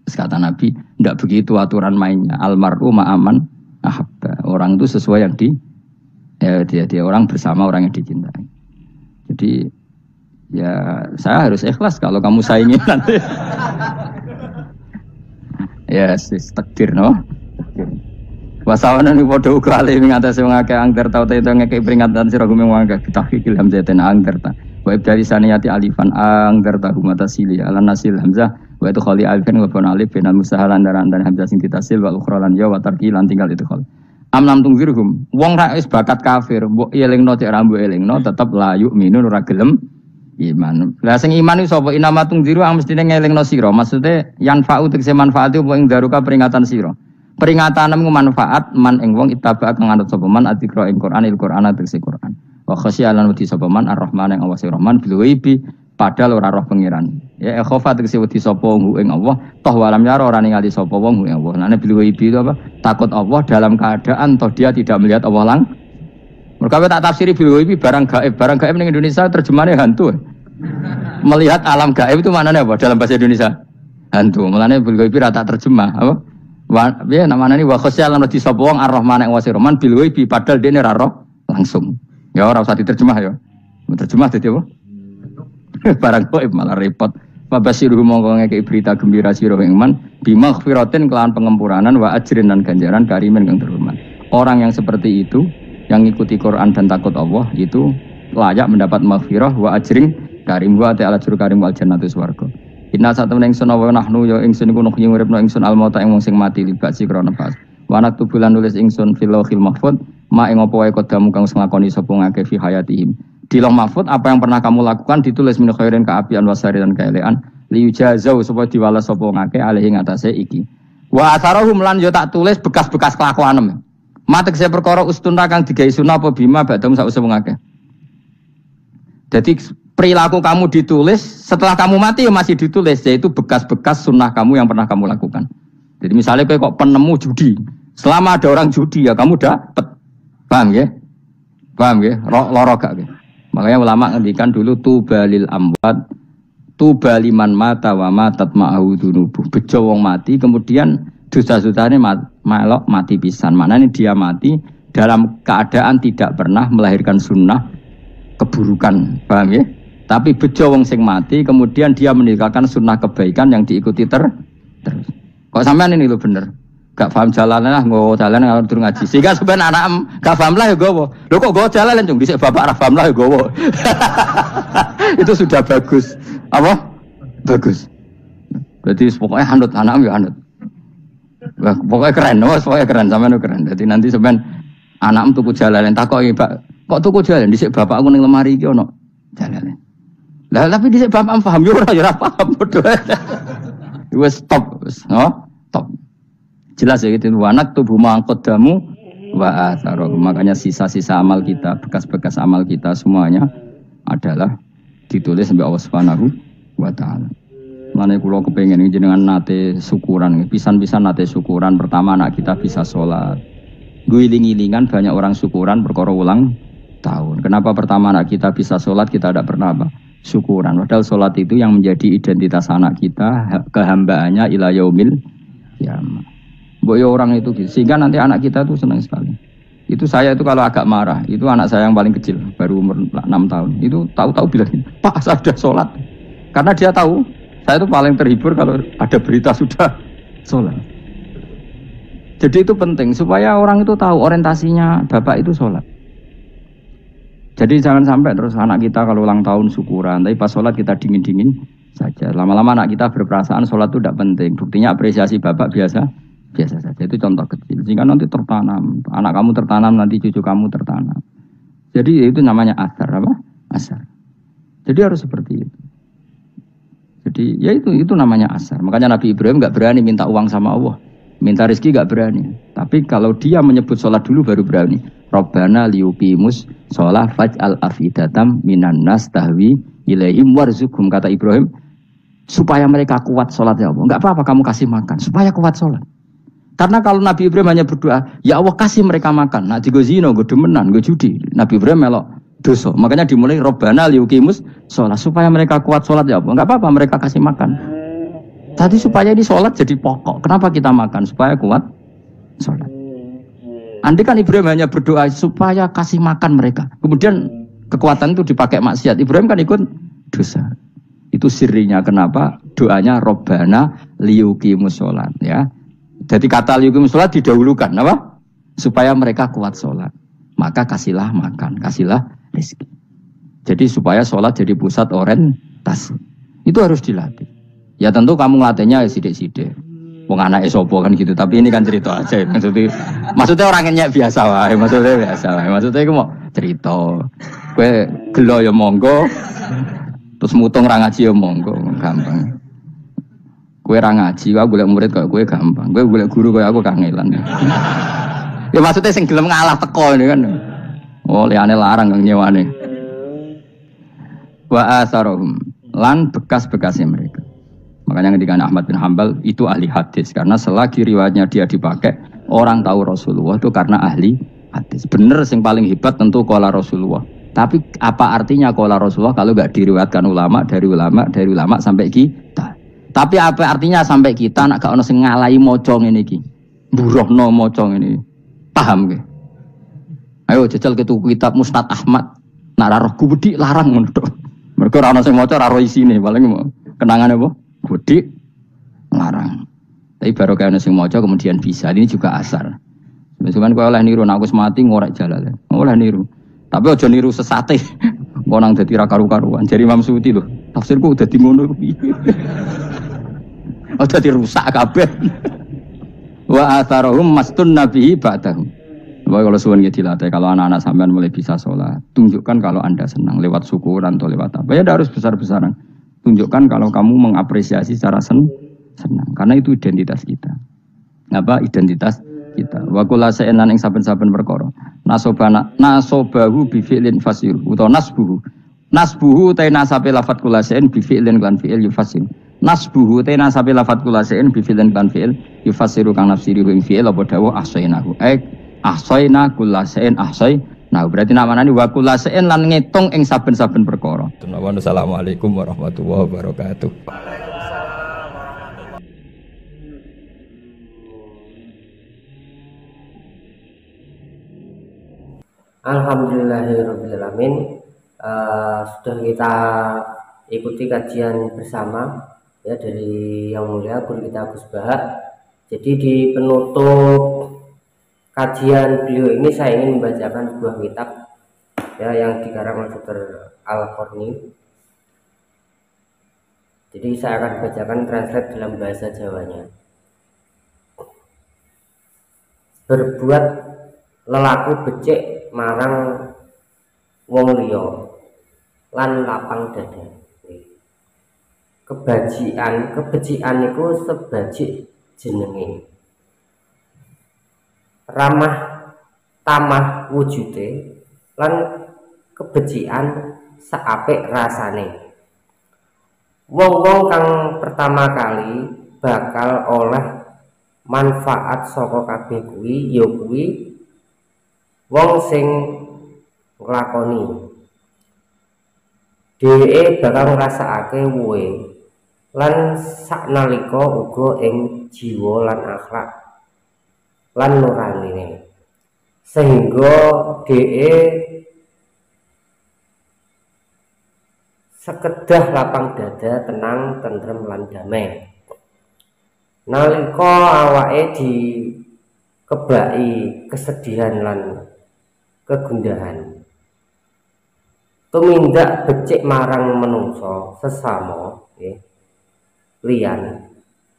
Kata Nabi, tidak begitu aturan mainnya. Almaru ma'aman ahabba. Orang itu sesuai yang dia orang bersama orang yang dicintai. Jadi ya saya harus ikhlas kalau kamu saingin nanti. Ya yes, takdir no. Wasawana ni padha uga ale ing atase wong akeh angger tau itu ngekek peringatan sira gumeng wong akeh tahqiqil hamzatain angger ta. Wa ibdali saniyati alifan angger ta humata sili ala nasil hamzah wa itu khali alifan wa bin alif bin musahalan dan hamzah sing ditasil wa ukhra lan ya wa tarqi lan tinggal itu khal. Amlam tungzirhum wong ra wis bakat kafir mbok elingno cek ra mbok elingno tetep la yu'minun ora gelem iman. Lah sing iman iku sapa inama tungziru ang mestine ngelingno sira. Maksude yanfa'u tegese manfaat iku ing daruka peringatan sira. Peringatanmu manfaat man ing wong ittaba kang anut sapa man adzikra ing Qur'anil Qur'an tegese Qur'an. Wa khasyalan wedi sapa man ar-rahman ing awase rahman bil ghaibi padahal ora roh pengiran. Ya khofa tegese wedi sapa ing Allah toh walam yara ora ningali sapa wong ing Allah. Nane bil ghaibi itu apa? Takut Allah dalam keadaan toh dia tidak melihat Allah lang. Mergo tak tafsiri bil ghaibi barang gaib. Barang gaib ning Indonesia terjemahane hantu. Melihat alam gaib itu maknanya apa dalam bahasa Indonesia? Hantu. Mulane bil ghaibi ra tak terjemah apa? Ya namanya ini wa khosyalan wedi sapa wong ar-rahman ing wasi rahman bil ghaibi padahal dene ra roh langsung. Ya ora usah diterjemah ya. Terjemah dadi apa? Barang gaib malah repot. Mabasiru mongko ngekeki berita gembira sira ing man bimaghfiratin kelawan pengempuranan wa ajrin dan ganjaran karimin kang terhormat. Orang yang seperti itu yang ngikuti Quran dan takut Allah itu layak mendapat maghfirah wa ajrin karim wa ta'ala juru karim wal jannatu swarga. Inna satamna ingsun wa nahnu ya ingsun iku nuhyi uripna ingsun almauta ing wong sing mati libasi krana pas. Wa naktubulan nulis ingsun fil lauhil mahfuz ma ing apa wae kodamu kang nglakoni sapa ngake fi hayatihim. Di lauh mahfuz apa yang pernah kamu lakukan ditulis min khairin kaapian wasari dan kaelean liyujazau supaya diwales sapa ngake alih ing atase iki. Wa asarahum lan yo tak tulis bekas-bekas kelakuanem. Matek saya perkara ustuna kang digawe sunah apa bima badam sause wong akeh. Jadi perilaku kamu ditulis, setelah kamu mati ya masih ditulis, yaitu bekas-bekas sunnah kamu yang pernah kamu lakukan. Jadi misalnya kayak kok penemu judi, selama ada orang judi ya kamu dapat, paham ya? Paham ya? Loro gak ya? Makanya ulama ngendikan dulu tubalil amwat, tubaliman mata wa matat ma'ahu dunubuh. Bejo wong mati, kemudian dosa-dosanya melok mati pisan. Maknanya dia mati dalam keadaan tidak pernah melahirkan sunnah keburukan, paham ya? Tapi bejo wong sing mati, kemudian dia meninggalkan sunnah kebaikan yang diikuti terus. Kok sampean ini lo bener? Gak paham jalan lah, nggo jalan kalau turun ngaji. Sehingga sebenarnya anak gak paham lah ya gowo. Lo kok gowo jalan cung? Dhisik bapak ra paham lah ya gowo. Itu sudah bagus. Apa? Bagus. Berarti pokoknya anut anak ya anut. Wah, pokoknya keren, pokoknya keren sampean keren. Jadi nanti sampean anak tuku jalan takoki, Pak. Kok tuku jalan dhisik bapak aku ning lemari iki ono jalan. Lah tapi dhisik bapak paham yo ora paham padha. Wes stop, stop. Jelas ya gitu. Wanak tubuh mangkodamu wa atharo. Makanya sisa-sisa amal kita, bekas-bekas amal kita semuanya adalah ditulis sampai Allah Subhanahu wa taala. Mane kula kepengin jenengan nate syukuran, pisan-pisan nate syukuran. Pertama anak kita bisa sholat. Guling-gilingan banyak orang syukuran perkara ulang tahun. Kenapa pertama anak kita bisa sholat, kita tidak pernah apa? Syukuran. Padahal sholat itu yang menjadi identitas anak kita, kehambaannya ila yaumil qiyamah. Boyo orang itu gitu. Sehingga nanti anak kita tuh senang sekali. Itu saya itu kalau agak marah, itu anak saya yang paling kecil, baru umur 6 tahun. Itu tahu-tahu bilang, "Pak, saya sudah sholat." Karena dia tahu, saya itu paling terhibur kalau ada berita sudah sholat. Jadi itu penting supaya orang itu tahu orientasinya bapak itu sholat. Jadi jangan sampai terus anak kita kalau ulang tahun syukuran, tapi pas sholat kita dingin-dingin saja. Lama-lama anak kita berperasaan sholat itu tidak penting. Buktinya apresiasi bapak biasa saja. Itu contoh kecil. Sehingga nanti tertanam, anak kamu tertanam, nanti cucu kamu tertanam. Jadi itu namanya asar apa? Asar. Jadi harus seperti itu. Jadi ya itu namanya asar. Makanya Nabi Ibrahim nggak berani minta uang sama Allah, minta rezeki nggak berani. Tapi kalau dia menyebut sholat dulu baru berani. Rabbana liyuqimus sholah faj'al afidatam minan nas tahwi ilaihim warzuqhum, kata Ibrahim, supaya mereka kuat sholat ya Allah. Enggak apa-apa kamu kasih makan supaya kuat sholat. Karena kalau Nabi Ibrahim hanya berdoa, ya Allah kasih mereka makan. Nah digo zina, go demenan, go judi. Nabi Ibrahim melok dosa. Makanya dimulai Rabbana liyuqimus sholah, supaya mereka kuat sholat ya Allah. Enggak apa-apa mereka kasih makan. Tadi supaya di sholat jadi pokok. Kenapa kita makan? Supaya kuat sholat. Andai kan Ibrahim hanya berdoa supaya kasih makan mereka, kemudian kekuatan itu dipakai maksiat, Ibrahim kan ikut dosa. Itu sirinya kenapa doanya Robbana liyuqimus sholat ya. Jadi kata liyuqimus sholat didahulukan apa? Supaya mereka kuat sholat. Maka kasihlah makan, kasihlah rezeki. Jadi supaya sholat jadi pusat orientasi. Itu harus dilatih. Ya tentu kamu ngelatihnya ya sidik-sidik. Wong anake sapa kan gitu, tapi ini kan cerita aja. Maksudnya orang nyek biasa wae, maksudnya biasa wae. Maksudnya iku mau cerita. Kowe gelo ya monggo. Terus mutung ra ngaji ya monggo, gampang. Kowe ra ngaji, aku golek murid kok kowe gampang. Kowe golek guru kaya aku kangelan. Ya maksudnya sing gelem ngalah teko ini kan. Oh, liyane larang kang nyewane. Wa asarohum lan bekas-bekasnya mereka. Makanya ketika Ahmad bin Hanbal itu ahli hadis, karena selagi riwayatnya dia dipakai, orang tahu Rasulullah itu karena ahli hadis. Bener yang paling hebat tentu qala Rasulullah. Tapi apa artinya qala Rasulullah kalau nggak diriwayatkan ulama dari ulama sampai kita? Tapi apa artinya sampai kita nak gak ono sing ngalahi maca ngene iki. Mburohno maca ngene. Paham nggih? Ayo jajal ke tuku kitab Musnad Ahmad. Nak ra roh gubedi larang ngono tok. Mergo ora ono sing maca ora roh isine, paling kenangan apa? Gudi larang. Tapi baru kayak nasi mojo kemudian bisa. Ini juga asar. Cuman kau oleh niru, aku semati ngorek jalan. Oleh niru. Tapi ojo niru sesate. Kau nang dadi ra karu-karuan. Jadi Imam Suyuti loh. Tafsirku udah di ngono. Udah dirusak kabeh. Wa atharahum mastun nabihi ba'dahum. Bahwa kalau suwun gitu dilatih, kalau anak-anak sampean mulai bisa sholat, tunjukkan kalau anda senang lewat syukuran atau lewat apa. Ya harus besar-besaran. Tunjukkan kalau kamu mengapresiasi secara senang, karena itu identitas kita. Apa identitas kita. Wa kula sa'in lan ing saben-saben perkara. Nasobahu bi fi'lin fasir utawa nasbuhu. Nasbuhu ta nasabe lafat kula sa'in bi fi'lin lan fi'il yufasir. Nasbuhu ta nasabe lafat kula sa'in bi fi'lin lan fi'il yufasiru kang nafsiri ing fi'il apa dawuh ahsainahu. Ahsaina kula sa'in nah berarti namanya wa kula sa'in lan ngitung ing saben-saben perkara. Assalamualaikum warahmatullahi wabarakatuh. Alhamdulillahirrahmanirrahim. Sudah kita ikuti kajian bersama ya dari Yang Mulia Guru kita Gus Bahak. Jadi di penutup kajian beliau ini saya ingin membacakan sebuah kitab ya yang dikarang oleh Dr. Al-Qarni. Jadi saya akan bacakan translate dalam bahasa Jawanya. Berbuat lelaku becik marang wong liya lan lapang dada. Kebecikan iku sebajik jenenge. Ramah tamah wujude lan kebecikan saapik rasane. Wong-wong kang pertama kali bakal oleh manfaat saka kabeh kuwi ya kuwi wong sing nglakoni. Dheweke bakal ngrasakake woe lan saknalika uga ing jiwa lan akhlak lan nuranine. Sehingga dheweke sekedah lapang dada, tenang, tentrem lan damai. Nalika awake dikebaki kesedihan lan kegundahan, tumindak becik marang menungso sesama liyan,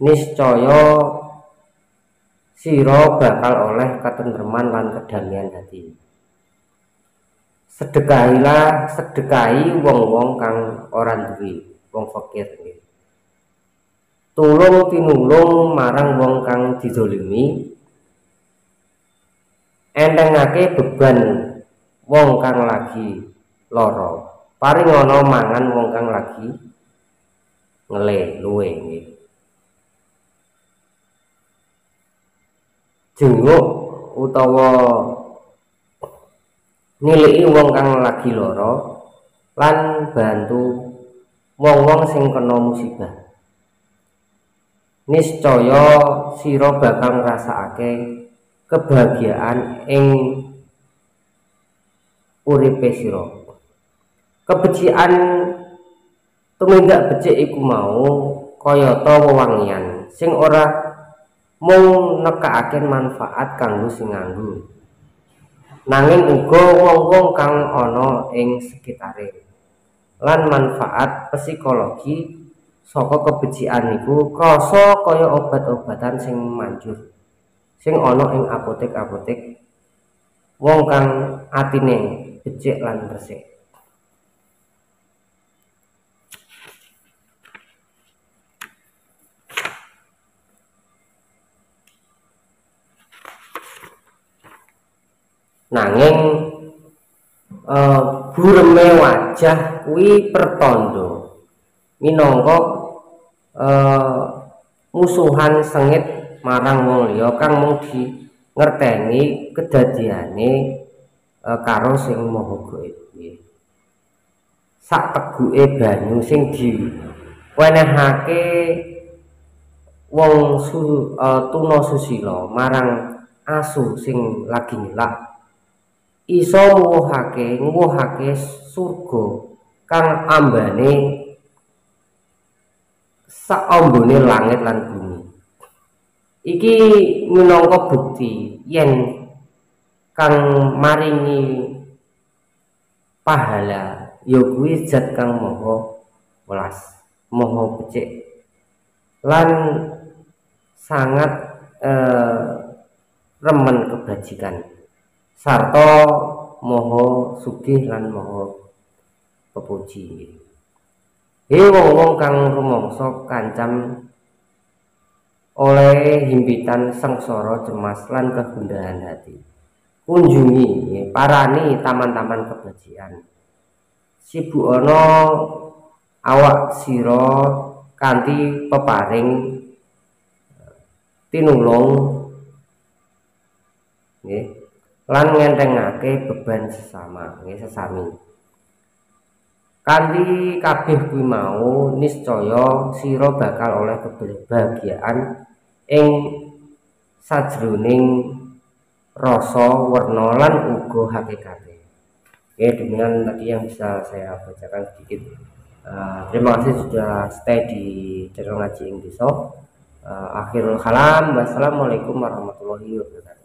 niscaya sira bakal oleh ketentreman lan kedamaian hati. Sedekahi wong-wong kang ora duwe, wong fakir. Tulung tinulung marang wong kang dizalimi. Entengake beban wong kang lagi lara. Paringono mangan wong kang lagi luwe nggih. Jenguk utawa niliki wong kang lagi lara lan bantu wong-wong sing kena musibah. Niscaya sira bakal ngrasakake kebahagiaan ing uripe sira. Kebecikan tumindak becik iku mau kayata wewangian sing ora mung nekake manfaat kanggo sing nganggo, nanging uga wong-wong kang ana ing sekitare. Lan manfaat psikologi saka kebecikan iku krasa kaya obat-obatan sing manjur sing ana ing apotek-apotek wong kang atine becik lan resik. Nanging bureme wajah kuwi pertanda minangka musuhan sengit marang wong liya kang mung ngerteni kedadiane karo sing maha gaib. Sak teguke banyu sing diwenehake wong tuna susila marang asu sing lagi nyelak iso nguwuhake surga kang ambane sak ambone langit lan bumi. Iki minangka bukti yen kang maringi pahala ya kuwi zat kang maha welas, maha becik lan sangat remen kebajikan sarta maha sugih lan maha pepuji. Wong-wong kang rumangsa kancam oleh himpitan sengsara cemas lan kegundahan hati. Kunjungi parani taman-taman kebajikan. Sibukono awak sira kanthi peparing tinulung nggih lan ngentengake beban sesama nggih sesami. Kanthi kabeh kuwi mau niscaya sira bakal oleh kebahagiaan ing sajroning rasa, werna lan uga hakikate. Oke, demikian tadi yang bisa saya bacakan sedikit. Terima kasih sudah stay di channel Ngaji Ing Desa. Akhirul kalam, wassalamualaikum warahmatullahi wabarakatuh.